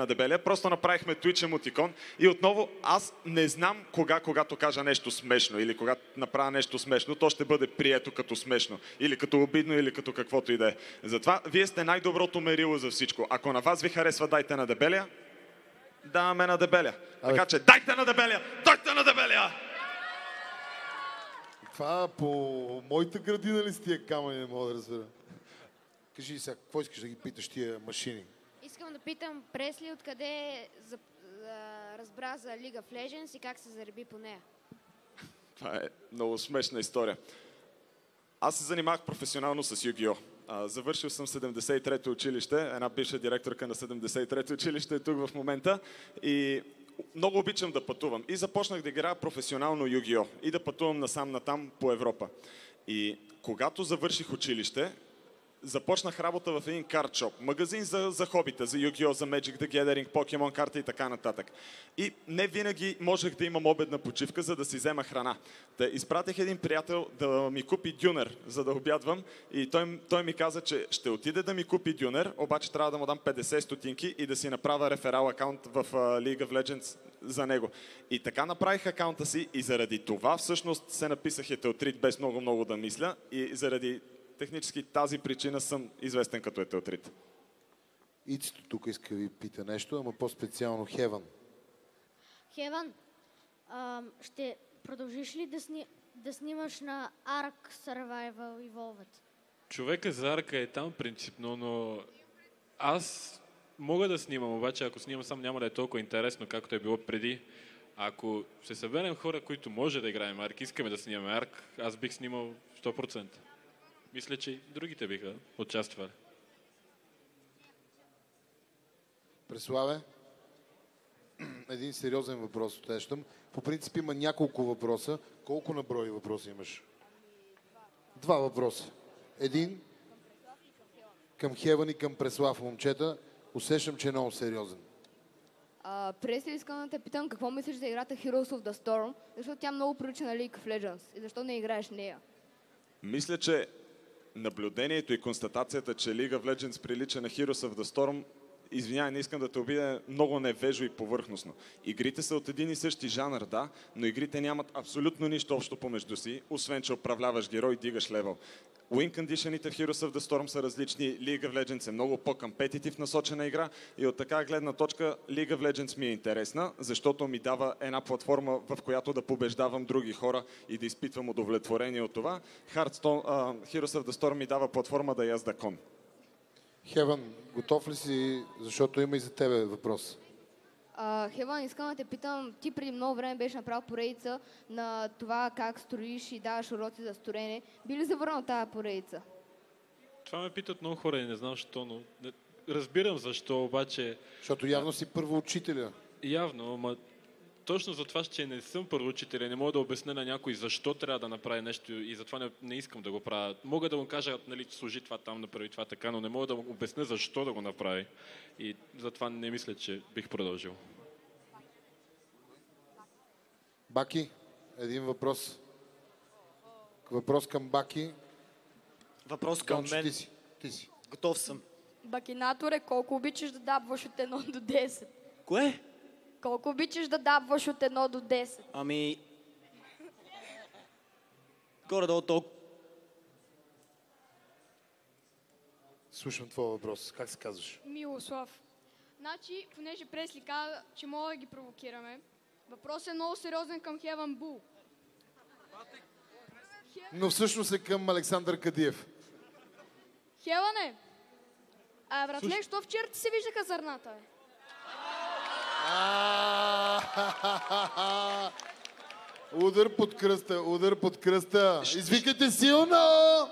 Speaker 2: дебелия. Просто направихме Twitch емотикон и отново аз не знам когато кажа нещо смешно или когато направя нещо смешно, то ще бъде прието като смешно или като обидно или като каквото и да е. Затова вие сте най-доброто мерило за всичко. Ако на вас ви харесва дайте на дебелия, даваме на дебелия. Така че дайте на дебелия! Дайте на дебелия!
Speaker 3: Това по моята градина ли с тия камъни, не мога да разбера. Кажи сега, какво искаш да ги питаш тия машини?
Speaker 11: Искам да питам Пресли откъде разбра за League of Legends и как се зареби по нея.
Speaker 2: Това е много смешна история. Аз се занимавах професионално с Yu-Gi-Oh! Завършил съм 73-то училище, една бивша директорка на 73-то училище е тук в момента и много обичам да пътувам. И започнах да играя професионално Yu-Gi-Oh! И да пътувам насам-натам по Европа. И когато завърших училище, започнах работа в един карт-шоп, магазин за хобита, за Yu-Gi-Oh!, за Magic the Gathering, Pokemon карта и така нататък. И не винаги можех да имам обедна почивка, за да си взема храна. Изпратих един приятел да ми купи дюнер, за да обядвам и той ми каза, че ще отиде да ми купи дюнер, обаче трябва да му дам 50 стотинки и да си направя реферал акаунт в League of Legends за него. И така направих акаунта си и заради това всъщност се написах Етелтрит без много да мисля и заради технически тази причина съм известен като Етелтрит.
Speaker 3: Ицето тук иска да ви пита нещо, ама по-специално Хевън.
Speaker 6: Хевън, ще продължиш ли да снимаш на Ark Survival Evolved?
Speaker 5: Човека за Арка е там принципно, но аз мога да снимам, обаче ако снимам сам няма да е толкова интересно, както е било преди. Ако се съберем хора, които може да играем Арк, искаме да снимаме Арк, аз бих снимал 100%. Мисля, че и другите биха участвали.
Speaker 3: Преславе, един сериозен въпрос отещам. По принцип има няколко въпроса. Колко на брой въпроси имаш? Два въпроса. Един към Хевън и към Преслав, момчета. Усещам, че е много сериозен.
Speaker 12: Пресли, искам да те питам какво мислиш за играта Heroes of the Storm, защото тя много прилича на League of Legends и защо не играеш нея?
Speaker 2: Мисля, че наблюдението и констатацията, че League of Legends прилича на Heroes of the Storm, извинявай, не искам да те обидя, много невежо и повърхностно. Игрите са от един и същи жанр, да, но игрите нямат абсолютно нищо общо помежду си, освен че управляваш герой и дигаш левел. Win conditionите в Heroes of the Storm са различни, League of Legends е много по-компетитив насочена игра и от така гледна точка League of Legends ми е интересна, защото ми дава една платформа, в която да побеждавам други хора и да изпитвам удовлетворение от това. Heroes of the Storm ми дава платформа да язда кон.
Speaker 3: Хеван, готов ли си, защото има и за тебе въпрос?
Speaker 12: Хеван, искам да те питам, ти преди много време беше направил поредица на това как строиш и даваш уроци за строене. Би ли завърнал тази поредица?
Speaker 5: Това ме питат много хора и не знам защо, но разбирам защо, обаче...
Speaker 3: Защото явно си първоучителя.
Speaker 5: Явно, ама точно за това, че не съм първоучителя, не мога да обясня на някой защо трябва да направи нещо и затова не искам да го правя. Мога да му кажа, нали, служи това там, направи това така, но не мога да му обясня защо да го направи. И затова не мисля, че бих продължил.
Speaker 3: Баки, един въпрос. Въпрос към Баки.
Speaker 14: Въпрос към мен.
Speaker 3: Ти си.
Speaker 14: Готов съм.
Speaker 24: Бакинаторе, колко обичаш да дабваш от 1 до 10?
Speaker 14: Кое?
Speaker 24: Колко обичаш да дабваш от 1 до 10?
Speaker 14: Ами... Горе-долу толкова.
Speaker 3: Слушам твоя въпрос. Как се казваш?
Speaker 10: Милослав. Значи, понеже Пресли каза, че мога да ги провокираме, въпросът е много сериозен към Хеван Бул.
Speaker 3: Но всъщност е към Александър Кадиев.
Speaker 10: Хеване! Братле, що вчера ти се виждаха зърната, бе?
Speaker 3: Удар под кръста, удар под кръста. Извикайте силно!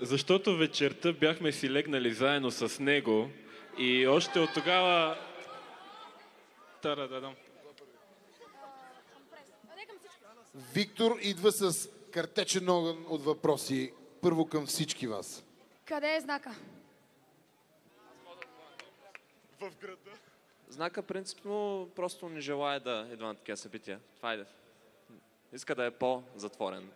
Speaker 5: Защото вечерта бяхме си легнали заедно с него и още от тогава...
Speaker 3: Виктор идва с картечен огън от въпроси. Първо към всички вас.
Speaker 10: Къде е знака?
Speaker 4: В града. Знака принципно просто не желая да идва на такива събития. Това е. Иска да е по-затворен.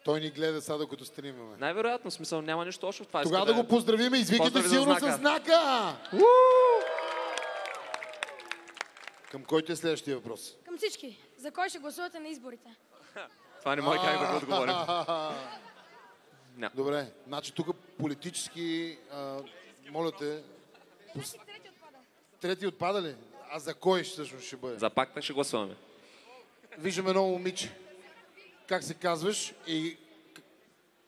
Speaker 3: Той ни гледа сега, докато стримаме.
Speaker 4: Най-вероятно, смисъл, няма нищо общо в това.
Speaker 3: Тогава да го поздравим и извикайте силно с знака! Към който е следващия въпрос?
Speaker 10: Към всички. За кой ще гласувате на изборите?
Speaker 4: Това не може как да го отговорим.
Speaker 3: Добре, значи тук политически, моля те... Трети отпада ли? А за кой всъщност ще бъде?
Speaker 4: За пакта ще гласуваме.
Speaker 3: Виждаме едно момиче. Как се казваш и...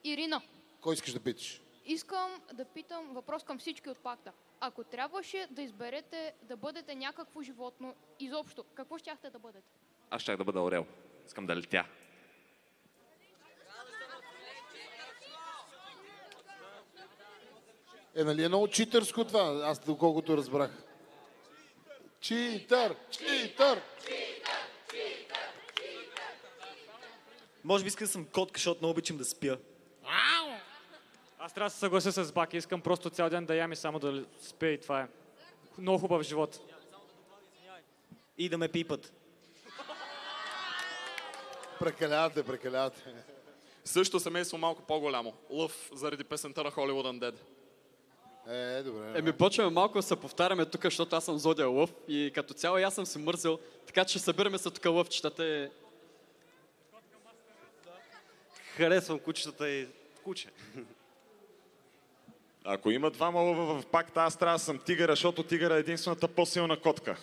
Speaker 12: Ирина,
Speaker 3: Кой искаш да питаш?
Speaker 12: искам да питам въпрос към всички от пакта. Ако трябваше да изберете да бъдете някакво животно, изобщо, какво щяхте да бъдете?
Speaker 4: Аз щях да бъда орел. Искам да летя.
Speaker 3: Нали е много читърско това, аз доколкото разбрах. Читър! Читър!
Speaker 14: Може би иска да съм котка, защото много обичам да спя.
Speaker 8: Аз трябва да се съглася с Баки. Искам просто цял ден да ям и само да спя и това е. Много хубав живот.
Speaker 14: И да ме пипат.
Speaker 3: Прекалявате, прекалявате.
Speaker 13: Също семейство малко по-голямо. Лъв заради песента на Hollywood Undead.
Speaker 3: Добре.
Speaker 20: Еми, почваме малко да се повтаряме тук, защото аз съм зодия лъв и като цяло аз съм се мързел, така че събираме се тук лъвчетата и...
Speaker 21: Харесвам кучетата и куче.
Speaker 2: Ако има двама лъва в пакта, аз трябва да съм тигъра, защото тигъра е единствената по-силна котка.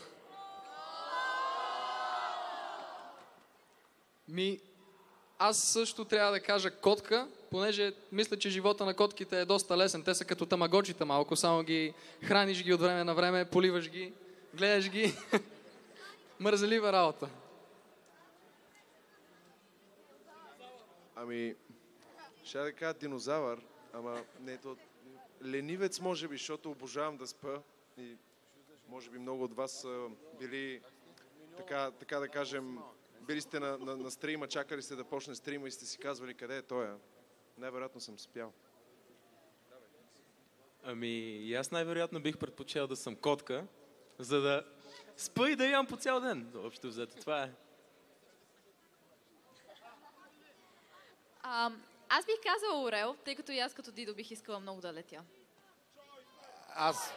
Speaker 15: Аз също трябва да кажа котка, понеже мисля, че живота на котките е доста лесен. Те са като тамагочита малко, само ги храниш ги от време на време, поливаш ги, гледаш ги. Мързелива работа.
Speaker 17: Ами, ще да кажа динозавър, ама не то... Ленивец може би, защото обожавам да спа и може би много от вас са били така да кажем, били сте на стрима, чакали сте да почне стрима и сте си казвали къде е той. Най-вероятно съм спял.
Speaker 9: Ами, и аз най-вероятно бих предпочел да съм котка, за да спа и да ям по цял ден. Общо взето, това е.
Speaker 16: Аз бих казала Орел, тъй като и аз като Дидо бих искала много да летя.
Speaker 3: Аз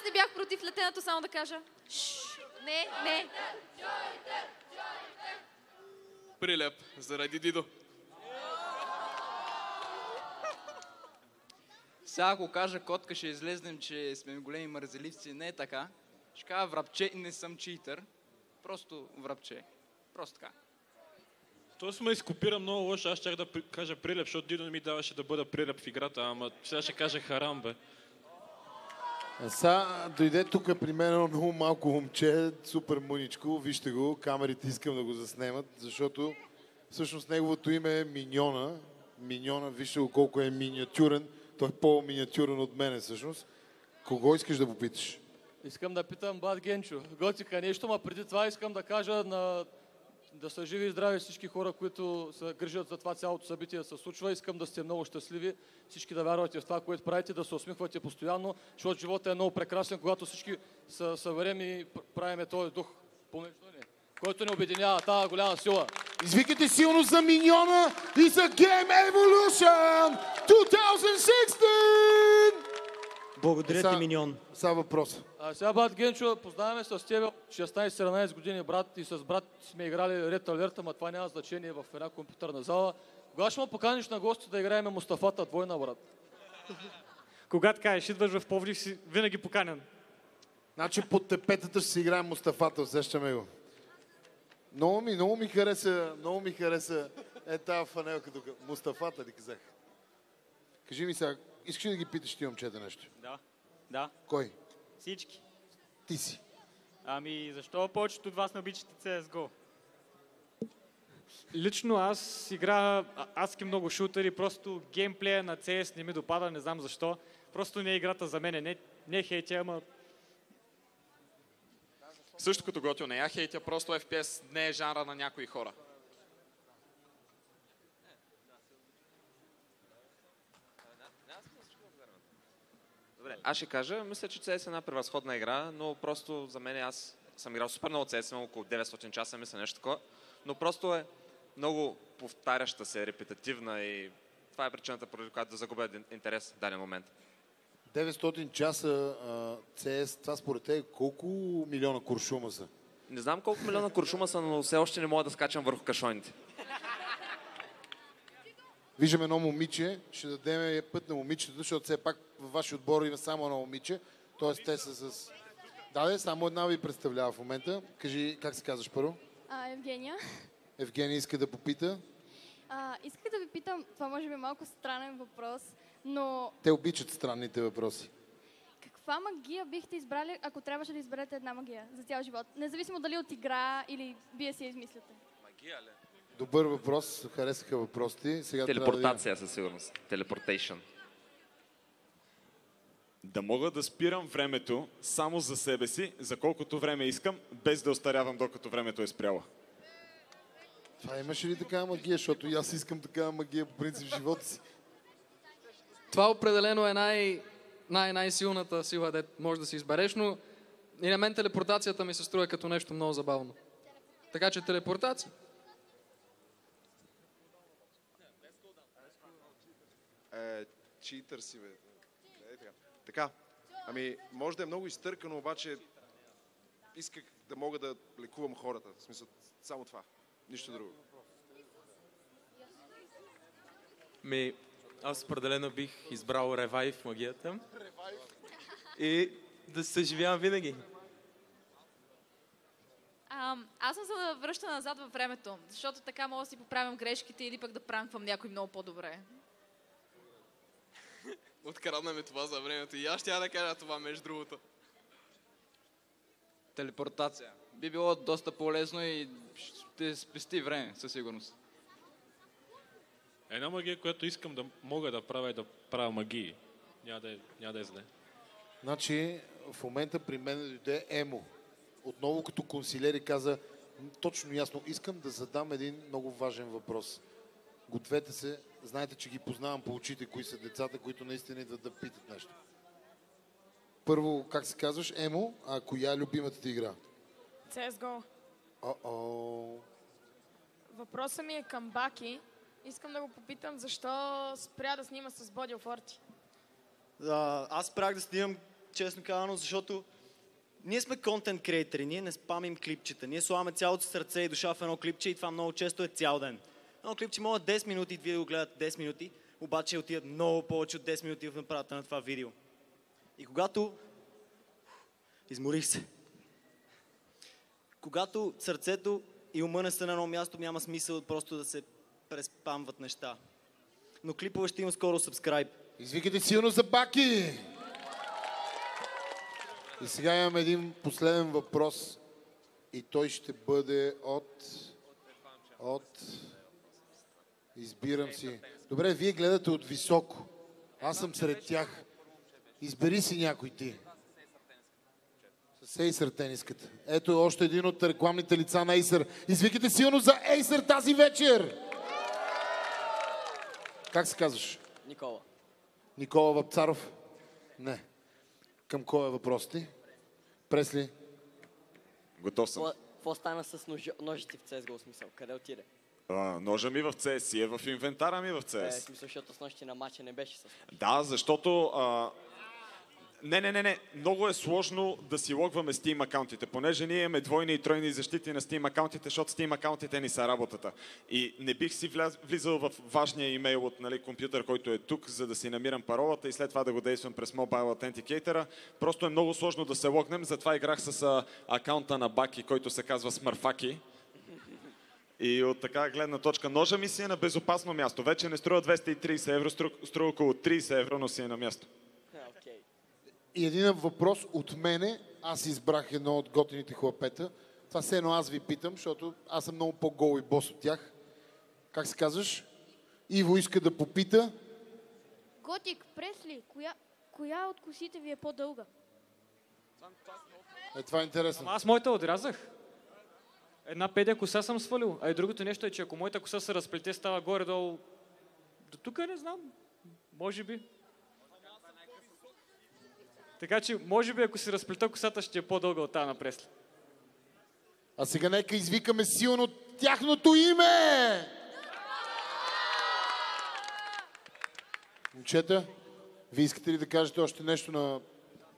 Speaker 16: не бях против летенето, само да кажа. Не.
Speaker 1: Прилеп, заради Дидо.
Speaker 23: Сега ако кажа котка, ще излезнем, че сме големи мързеливци. Не е така. Ще кажа врабче, не съм читър. Просто врабче. Просто така.
Speaker 5: То сме изкопира много лошо. Аз щях да кажа Прилеп, защото Дидо не ми даваше да бъда Прилеп в играта, ама сега ще кажа Харам, бе.
Speaker 3: Сега дойде тук при мен много малко момче, супер мъничко, вижте го, камерите искам да го заснемат, защото всъщност неговото име е Миньона. Миньона, вижте го колко е миниатюрен, той е по-миниатюрен от мене всъщност. Кого искаш да попиташ?
Speaker 18: Искам да питам Бат Генчо. Готика нещо, но преди това искам да кажа да са живи и здрави всички хора, които се грижат за това цялото събитие да се случва. Искам да сте много щастливи, всички да вярвате в това, което правите, да се усмихвате постоянно, защото живота е много прекрасен, когато всички се съберем и правиме този дух помежду ни, който ни обединява, тази голяма сила.
Speaker 3: Извикайте силно за Миньона и за Game Evolution 2016!
Speaker 14: Благодаря ти, Миньон.
Speaker 3: Сега въпрос.
Speaker 18: Сега, Бат Генчо, познаваме с тебе 16-17 години, брат, и с брат сме играли Red Alert, ама това няма значение в една компютърна зала. Кога ще ме поканиш на гости да играем Мустафата двойна, брат?
Speaker 8: Когато кажеш, идваш в Пловдив, си винаги поканен.
Speaker 3: Значи под тепетата ще си играем Мустафата, усещаме го. Много ми хареса тази фанелка тук. Мустафата ли казах? Кажи ми сега, искаш ли да ги питаш ти момчета нещо?
Speaker 8: Да.
Speaker 3: Кой?
Speaker 8: Всички.
Speaker 3: Ти си.
Speaker 8: Ами, защо повечето от вас не обичате CSGO? Лично аз играя адски много шутери, просто геймплея на CS не ми допада, не знам защо. Просто не е играта за мене, не хейтя, ама...
Speaker 13: Също като Готио, не я хейтя, просто FPS не е жанра на някои хора.
Speaker 4: Добре, аз ще кажа, мисля, че CS е една превъзходна игра, но просто за мен аз съм играл супер много CS, имам около 900 часа, мисля нещо такова, но просто е много повтаряща се, репетитивна и това е причината, поради която да загубя интерес в даден момент.
Speaker 3: 900 часа CS, това според те колко милиона куршума са?
Speaker 4: Не знам колко милиона куршума са, но все още не мога да скачам върху кашоните.
Speaker 3: Виждаме едно момиче, ще дадем път на момичето, защото все пак във вашия отбор има само едно момиче, т.е. те са с... само една ви представлява в момента. Кажи, как се казваш първо?
Speaker 19: Евгения.
Speaker 3: Евгения иска да попита.
Speaker 19: Исках да ви питам, това може би е малко странен въпрос, но
Speaker 3: Те обичат странните въпроси.
Speaker 19: каква магия бихте избрали, ако трябваше да изберете една магия за цял живот? Независимо дали от игра или вие си я измисляте.
Speaker 4: Магия ли?
Speaker 3: Добър въпрос, харесаха въпросите. Сега
Speaker 4: Телепортация със сигурност. Телепортейшн.
Speaker 2: Да мога да спирам времето само за себе си, за колкото време искам, без да остарявам докато времето е спряло.
Speaker 3: Това имаше ли такава магия, защото и аз искам такава магия по принцип в живота си.
Speaker 15: Това определено е най-силната сила, де може да си избереш, но и на мен телепортацията ми се струва като нещо много забавно. Така че телепортация.
Speaker 17: Читър си, бе. Така. Ами, може да е много изтъркано, обаче исках да мога да лекувам хората. В смисъл, само това. Нищо друго.
Speaker 9: Аз определено бих избрал ревайв магията. И да се съживявам винаги.
Speaker 16: Аз съм за да връща назад във времето, защото така мога да си поправям грешките или пък да пранквам някой много по-добре.
Speaker 1: Открадна ми това за времето и аз ще да кажа това между другото.
Speaker 23: Телепортация. Би било доста полезно и ще спести време, със сигурност.
Speaker 5: Една магия, която искам да мога да правя, е да правя магии. Няма да е зле.
Speaker 3: Значи, в момента при мен дойде Емо. Отново като консилер и каза точно ясно, искам да задам един много важен въпрос. Гответе се, знаете, че ги познавам по очите, кои са децата, които наистина идват да питат нещо. Първо, как се казваш, Емо, а коя е любимата ти игра?
Speaker 10: CSGO.
Speaker 3: О-о.
Speaker 10: Въпросът ми е към Баки.
Speaker 6: Искам да го попитам, защо спря да снима с Body of Forty?
Speaker 14: Аз спрях да снимам, честно казано, защото ние сме контент креатори, ние не спамим клипчета. Ние слагаме цялото сърце и душа в едно клипче и това много често е цял ден. Едно клипче може 10 минути и вие да го гледате 10 минути, обаче отидат много повече от 10 минути в направата на това видео. И когато... Изморих се. Когато сърцето и ума не са на едно място, няма смисъл просто да се преспамват неща. Но клипове ще има скоро сабскрайб.
Speaker 3: Извикайте силно за Баки! И сега имам един последен въпрос и той ще бъде от... Избирам си. Добре, вие гледате от високо. Аз съм сред тях. Избери си някой ти. С Acer тениската. Ето още един от рекламните лица на Acer. Извикайте силно за Acer тази вечер! Как се казваш?
Speaker 14: Никола.
Speaker 3: Никола Вапцаров? Не. Към кой е въпрос ти? Пресли?
Speaker 2: Готов съм.
Speaker 14: Какво стана с ножите в CSGO смисъл? Къде отиде?
Speaker 2: Ножа ми в CS си е в инвентара ми в CS.
Speaker 14: Смисъл, защото с нощи на матча не беше с...
Speaker 2: Да, защото... Не. Много е сложно да си логваме Steam акаунтите, понеже ние имаме двойни и тройни защити на Steam акаунтите, защото Steam акаунтите ни са работата. И не бих си влизал в важния имейл от компютър, който е тук, за да си намирам паролата и след това да го действам през Mobile Authenticator. Просто е много сложно да се логнем, затова играх с акаунта на Баки, който се казва Смърфаки. И от така гледна точка ножа ми си е на безопасно място. Вече не струва 230 евро, струва около 30 евро, но си е на място.
Speaker 3: И един въпрос от мене. Аз избрах едно от готините хлапета. Това все едно аз ви питам, защото аз съм много по-гол и бос от тях. Как се казваш? Иво иска да попита.
Speaker 19: Готик, Пресли, коя от косите ви е по-дълга?
Speaker 3: Това е интересно.
Speaker 8: Аз моята отрязах. Една педя коса съм свалил. А и другото нещо е, че ако моята коса се разплете, става горе-долу... До тук не знам. Може би. Така че, може би, ако си разплета косата, ще е по-дълга от тази на Пресли.
Speaker 3: А сега нека извикаме силно тяхното име! Момчета, вие искате ли да кажете още нещо на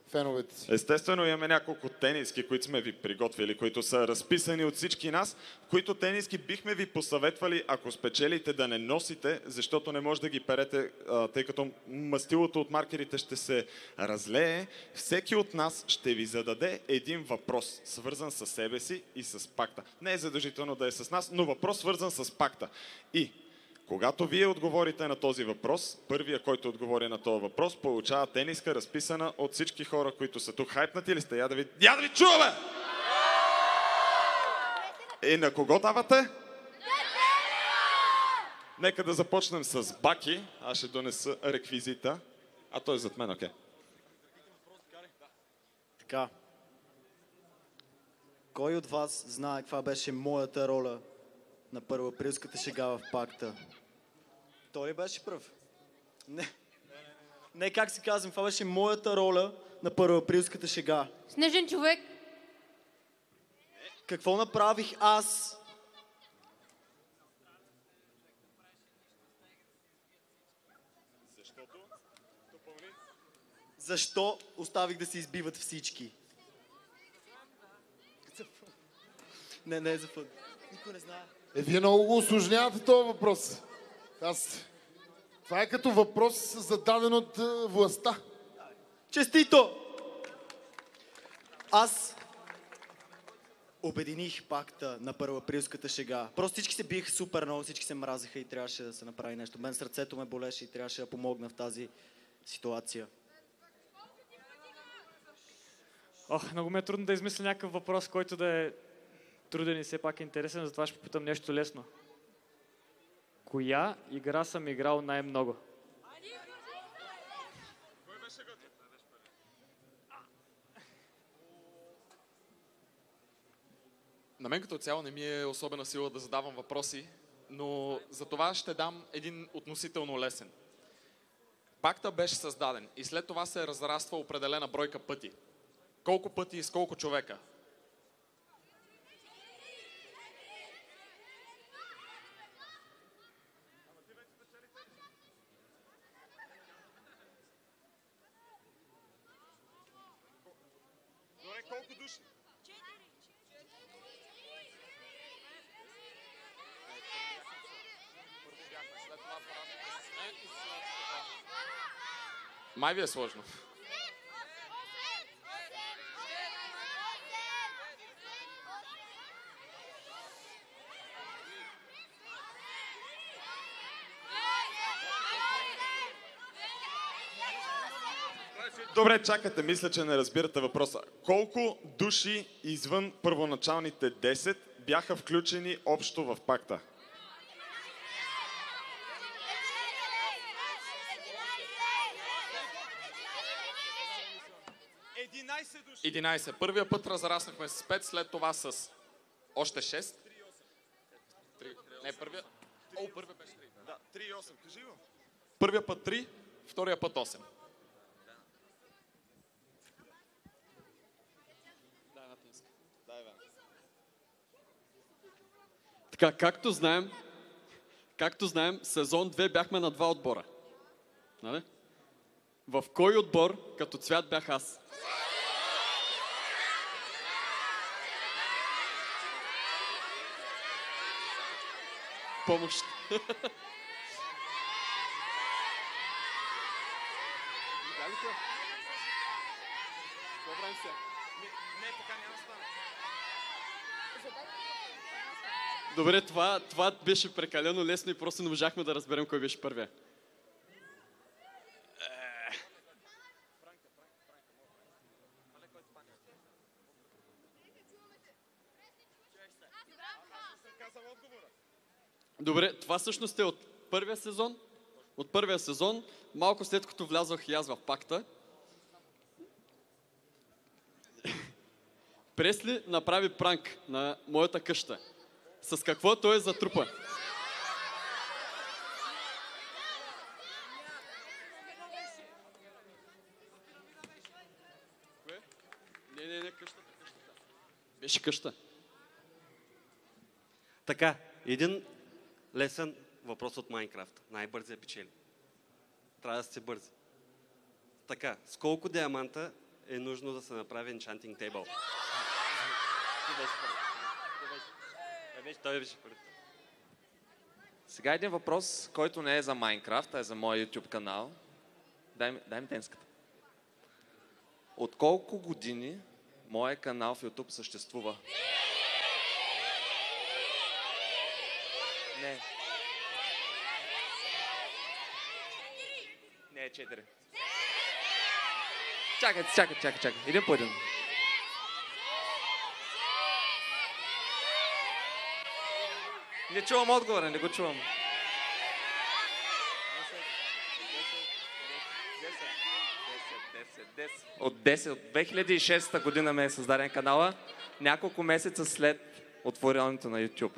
Speaker 3: феновете си?
Speaker 2: Естествено, имаме няколко тениски, които сме ви приготвили, които са разписани от всички нас, които тениски бихме ви посъветвали, ако спечелите, да не носите, защото не може да ги перете, тъй като мастилото от маркерите ще се разлее. Всеки от нас ще ви зададе един въпрос, свързан с себе си и с пакта. Не е задължително да е с нас, но въпрос свързан с пакта. И когато вие отговорите на този въпрос, първия, който отговори на този въпрос, получава тениска, разписана от всички хора, които са тук. Хайпнати ли сте? Я да ви чуваме! И на кого давате? Нека да започнем с Баки. Аз ще донеса реквизита. А той е зад мен, окей.
Speaker 14: Така. Кой от вас знае каква беше моята роля на първоаприлската шега в пакта? Той ли беше пръв? Не, как се казвам, това беше моята роля на първоаприлската шега.
Speaker 19: Снежен човек.
Speaker 14: Какво направих аз? Защо оставих да се избиват всички? Не е за фън. Никой не знае.
Speaker 3: Вие много го усложнявате този въпрос. Това е като въпрос зададен от властта.
Speaker 14: Честито! Аз обединих пакта на първоаприлската шега. Просто всички се биеха супер много, всички се мразеха и трябваше да се направи нещо. Мен сърцето ме болеше и трябваше да помогна в тази ситуация.
Speaker 8: Много ме е трудно да измисля някакъв въпрос, който да е труден и все пак интересен, затова ще попитам нещо лесно. Коя игра съм играл най-много?
Speaker 13: На мен като цяло не ми е особена сила да задавам въпроси, но за това ще дам един относително лесен. Пакта беше създаден и след това се разраства определена бройка пъти. Колко пъти и с колко човека? Май ви е сложно.
Speaker 2: Добре, чакайте, мисля, че не разбирате въпроса. Колко души извън първоначалните 10 бяха включени общо в пакта?
Speaker 13: 11. Първия път разраснахме с 5, след това с още 6. Не, първия... О, първия беше 3.
Speaker 2: Да, 3 и 8, кажи го.
Speaker 13: Първия път 3, втория път 8.
Speaker 20: Така, както знаем, сезон 2 бяхме на 2 отбора. Нали? В кой отбор като цвят бях аз? Помощ. Добре, това беше прекалено лесно и просто не можахме да разберем кой беше първия. Добре, това всъщност е от първия сезон. От първия сезон, малко след като влязох и аз в пакта, Пресли направи пранк на моята къща. С какво той затрупа? Не, къщата. Беше къща.
Speaker 21: Така, един лесен въпрос от Майнкрафт. Най-бързия печели. Трябва да сте бързи. Така, с колко диаманта е нужно да се направи enchanting table? Той беше първи.
Speaker 4: Сега един въпрос, който не е за Майнкрафт, а е за моя YouTube канал. Дай ми тенската. От колко години моят канал в YouTube съществува? Не. Не, 4. Чакай. Един по един. Не чувам отговора, не го чувам. 10. От 2006 година ме е създаден канала, няколко месеца след отворяването на YouTube.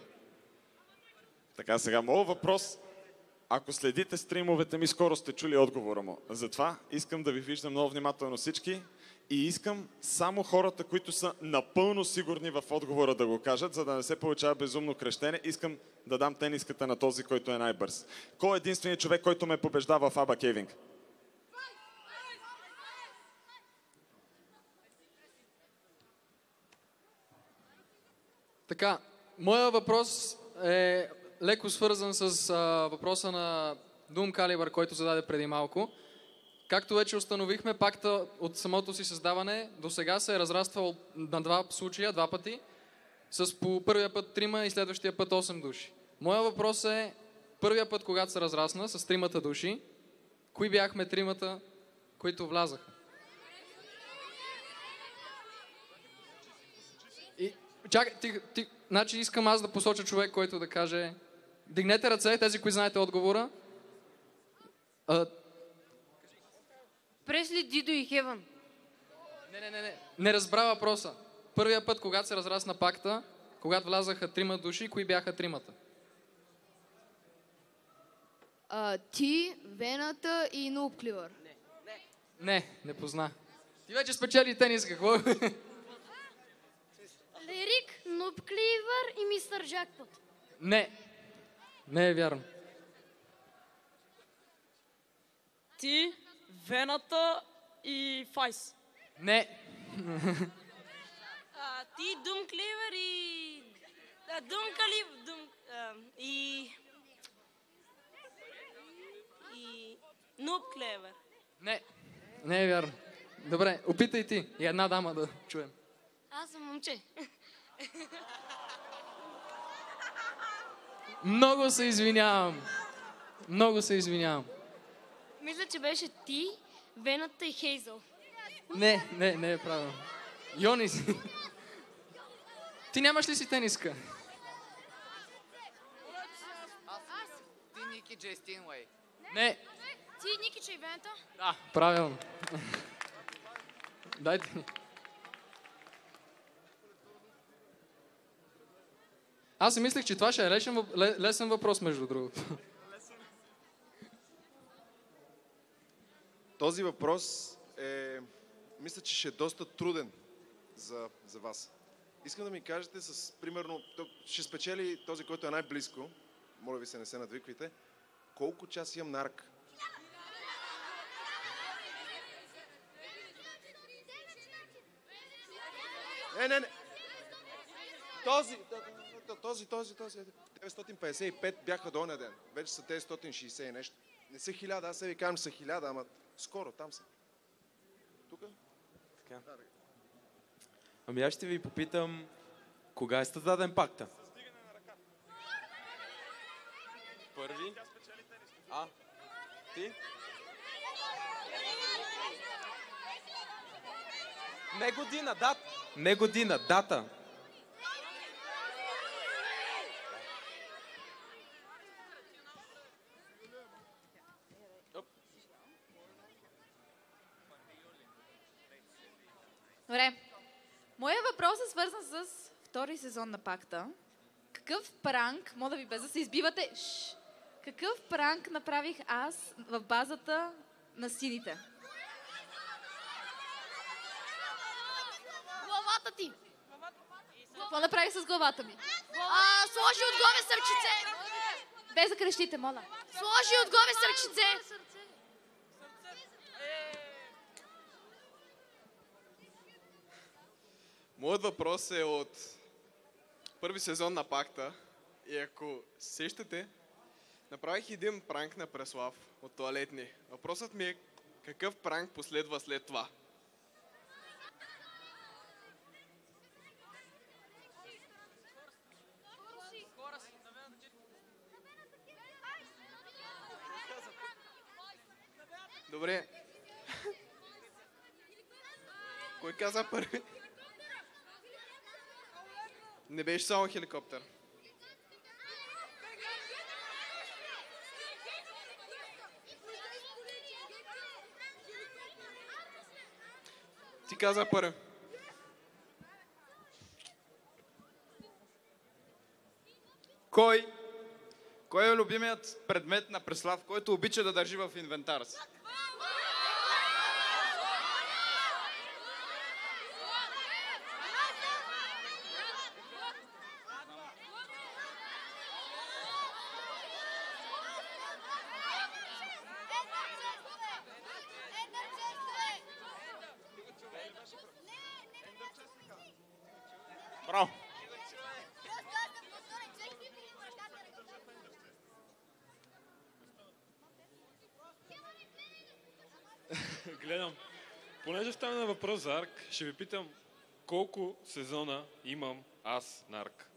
Speaker 2: Така, сега моят въпрос, ако следите стримовете ми, скоро сте чули отговора му. Затова искам да ви виждам много внимателно всички и искам само хората, които са напълно сигурни в отговора да го кажат, за да не се получава безумно крещене. Искам да дам тениската на този, който е най-бърз. Кой е единственият човек, който ме побеждава в Аба Кейвинг?
Speaker 15: Така, моя въпрос е леко свързан с въпроса на Doom Calibur, който зададе преди малко. Както вече установихме, пакта от самото си създаване до сега се е разраствал на два случая, два пъти, с по първия път 3 и следващия път 8 души. Моя въпрос е, първия път, когато се разрасна с 3 души, кои бяхме 3, които влязаха? Чакай, значи искам аз да посоча човек, който да каже... Дигнете ръце, тези, които знаете отговора.
Speaker 7: Пресли, Дидо и Хевън.
Speaker 15: Не разбра въпроса. Първия път, когато се разрасна пакта, когато влязаха 3 души, кои бяха 3?
Speaker 12: Ти, Вената и Noob Cleaver.
Speaker 15: Не позна. Ти вече спечели тенис, какво?
Speaker 11: Лирик, Noob Cleaver и Мистер Джакпот.
Speaker 15: Не е вярно.
Speaker 6: Ти, Вената и Файс.
Speaker 15: Не.
Speaker 7: Ти Дум Кливър и... Дум Калив... И Нуб Клевър.
Speaker 15: Не е вярно. Добре, опитай ти. И една дама да чуем.
Speaker 7: Аз съм момче.
Speaker 15: Много се извинявам. Много се извинявам.
Speaker 7: Мисля, че беше ти, Вената и Хейзъл.
Speaker 15: Не е правилно. Йони си. Ти нямаш ли си тениска?
Speaker 18: Ти Ники Джей Стинуей.
Speaker 15: Не.
Speaker 6: Ти Ники Чайвента?
Speaker 15: Да. Правилно. Дайте. Аз си мислех, че това ще е лесен въпрос, между другото.
Speaker 17: Този въпрос мисля, че ще е доста труден за вас. Искам да ми кажете примерно, ще спечели този, който е най-близко. Моля ви се, не се надвиквайте. Колко час имам на арк? Не. Този. 955 бяха до оня ден. Вече са 960 и нещо. Не са 1000, аз се ви казвам, са 1000, ама скоро, там са. Тук?
Speaker 9: Така. Ами аз ще ви попитам, кога е създаден пакта? Първи? Ти? Не година, дата. Не година, дата.
Speaker 16: Добре. Моят въпрос е свързан с втори сезон на пакта. Какъв пранк, моля ви без да се избивате, какъв пранк направих аз в базата на сините?
Speaker 6: Главата ти!
Speaker 16: Какво направих с главата ми?
Speaker 6: Сложи отгоре сърчице!
Speaker 16: Без да крещите, моля.
Speaker 6: Сложи отгоре сърчице!
Speaker 1: Моят въпрос е от първи сезон на пакта и ако сещате, направих един пранк на Преслав от тоалетни. Въпросът ми е какъв пранк последва след това? Добре. Кой каза първи? Не беше само хеликоптер. Ти каза първи.
Speaker 23: Кой е любимият предмет на Преслав, който обича да държи в инвентара си?
Speaker 9: Браво!
Speaker 5: Гледам. Понеже стана на въпрос за арк, ще ви питам колко сезона имам аз на арк.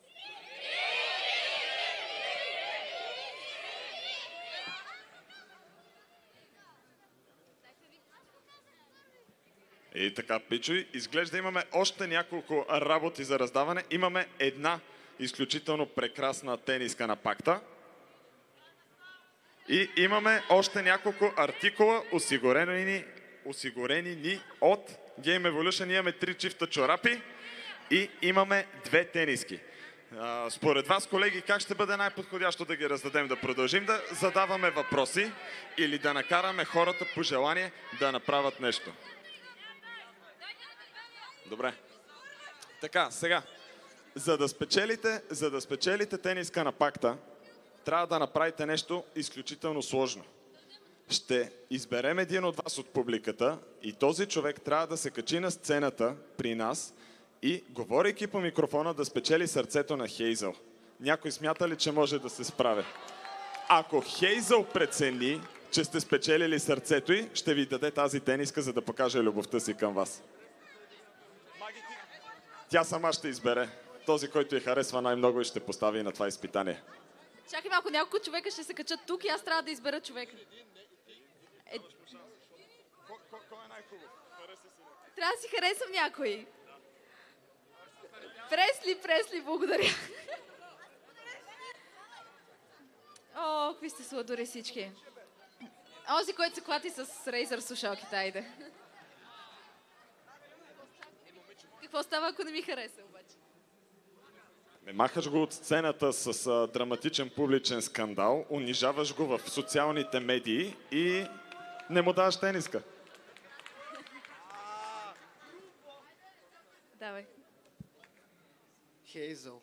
Speaker 2: И така, пичои, изглежда имаме още няколко работи за раздаване. Имаме една изключително прекрасна тениска на пакта. И имаме още няколко артикула, осигурени ни от Game Evolution. Имаме 3 чифта чорапи и имаме 2 тениски. Според вас, колеги, как ще бъде най-подходящо да ги раздадем? Да продължим да задаваме въпроси или да накараме хората по желание да направят нещо? Добре. Така, сега. За да спечелите тениска на пакта, трябва да направите нещо изключително сложно. Ще изберем един от вас от публиката и този човек трябва да се качи на сцената при нас и, говорейки по микрофона, да спечели сърцето на Хейзъл. Някой смята ли, че може да се справи? Ако Хейзъл прецени, че сте спечелили сърцето й, ще ви даде тази тениска, за да покаже любовта си към вас. Тя сама ще избере този, който я харесва най-много и ще постави на това изпитание.
Speaker 16: Чакай малко, няколко човека ще се качат тук и аз трябва да избера човека.
Speaker 2: Кой е най-хубав?
Speaker 16: Трябва да си харесам някой. Пресли, благодаря. О, какви сте сладури всички. Онзи, който се клати с Razer слушалките, айде. Какво става, ако не ми хареса обаче?
Speaker 2: Махаш го от сцената с драматичен публичен скандал, унижаваш го в социалните медии и не му даваш тениска.
Speaker 16: Давай.
Speaker 10: Хейзъл,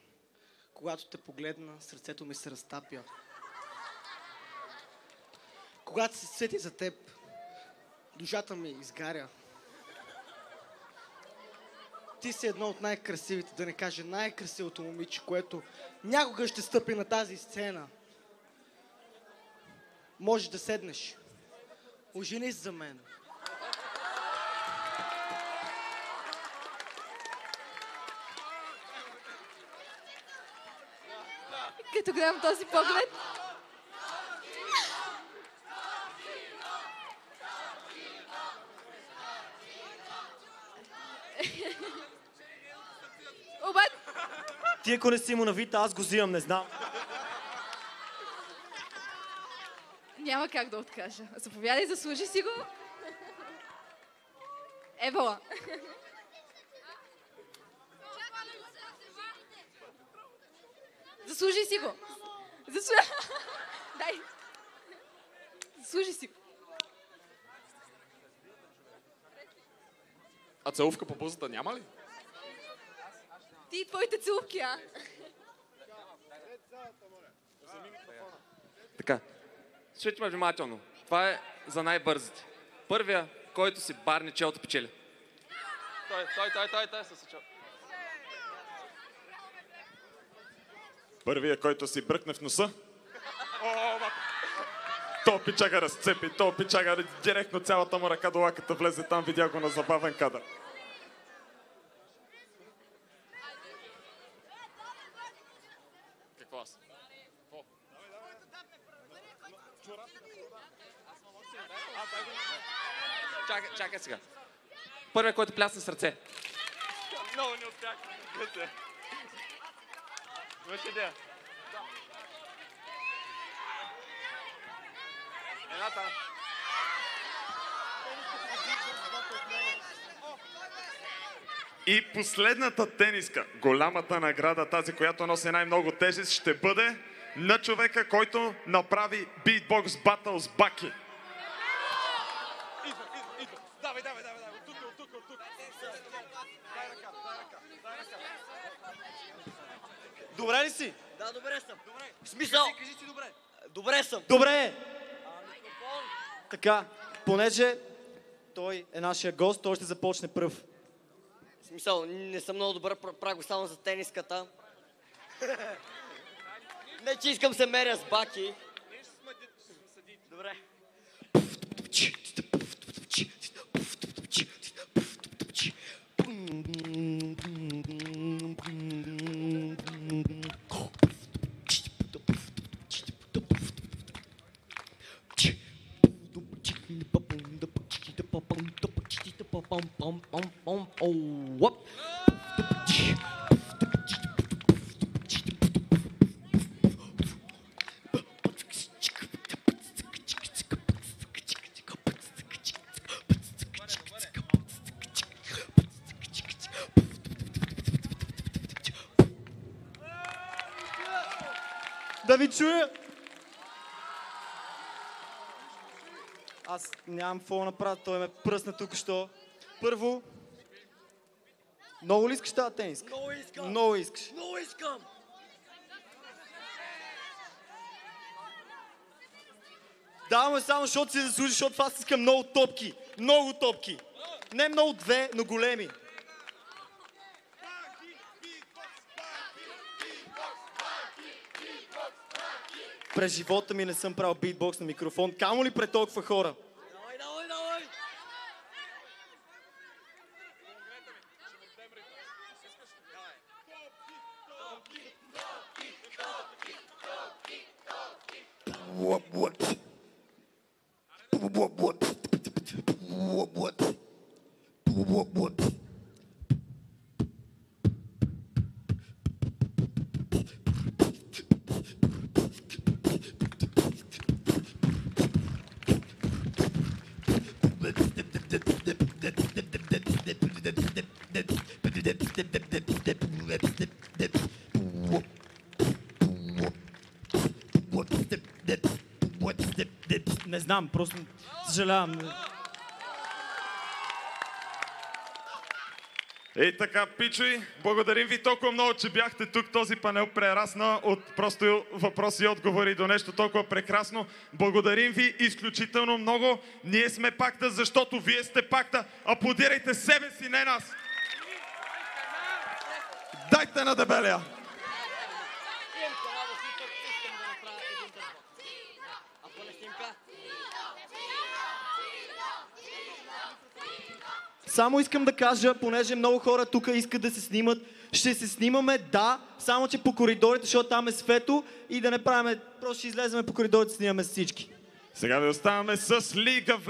Speaker 10: когато те погледна, сърцето ми се разтапя. Когато се сети за теб, душата ми изгаря. Ти си едно от най-красивите, да не кажа най-красивото момиче, което някога ще стъпи на тази сцена. Можеш да седнеш. Ожени се за мен.
Speaker 16: Като гледам този поглед. Обаче...
Speaker 14: Ти ако не си му на вид, аз го взимам, не знам.
Speaker 16: Няма как да откажа. Заповядай, заслужи си го. Евала. Заслужи си го. Дай. Заслужи си го.
Speaker 13: А целувка по бузата няма ли?
Speaker 16: Ти и твоите целувки, а?
Speaker 4: Така, слушайте ме внимателно. Това е за най-бързите. Първия, който си барни челото печели. Той се случва.
Speaker 2: Първия, който си бръкне в носа. То пичага разцепи, то пичага директно цялата му ръка до лаката влезе там, видя го на забавен кадър.
Speaker 13: Какво аз?
Speaker 4: Чакай сега. Първият, който плясне сърце.
Speaker 13: Много не успях. Имаш идея? Едната.
Speaker 2: И последната тениска, голямата награда, тази, която носи най-много тежест, ще бъде на човека, който направи битбокс батъл с Баки.
Speaker 13: Идва. Давай. От тук. Дай ръка.
Speaker 14: Добре ли си?
Speaker 19: Да, добре съм. В смисъл?
Speaker 14: Кажи си добре.
Speaker 19: Добре съм.
Speaker 14: Добре! Така, понеже той е нашия гост, той ще започне пръв.
Speaker 19: В смисъл, не съм много добър, правя го само за тениската. Не, че искам се меря с Баки. Добре.
Speaker 14: Да ви чуя! Аз нямам какво да направя, той ме пръсна тук, що. Първо, много ли искаш тази тениска?
Speaker 19: Много искам.
Speaker 14: Много искаш.
Speaker 19: Много искам.
Speaker 14: Даваме само, защото си заслужи, защото аз искам много топки. Много топки. Не много две, но големи. През живота ми не съм правил битбокс на микрофон, камо ли пред толкова хора? Не знам, просто съжалявам.
Speaker 2: Ей така, пичуи, благодарим ви толкова много, че бяхте тук. Този панел прерасна от просто въпроси и отговори до нещо толкова прекрасно. Благодарим ви изключително много. Ние сме пакта, защото вие сте пакта. Аплодирайте себе си, не нас! Дайте на дебелия!
Speaker 14: Само искам да кажа, понеже много хора тук искат да се снимат, ще се снимаме, да, само че по коридорите, защото там е светло и да не правим, просто ще излеземе по коридорите, снимаме с всички.
Speaker 2: Сега ви оставаме с League of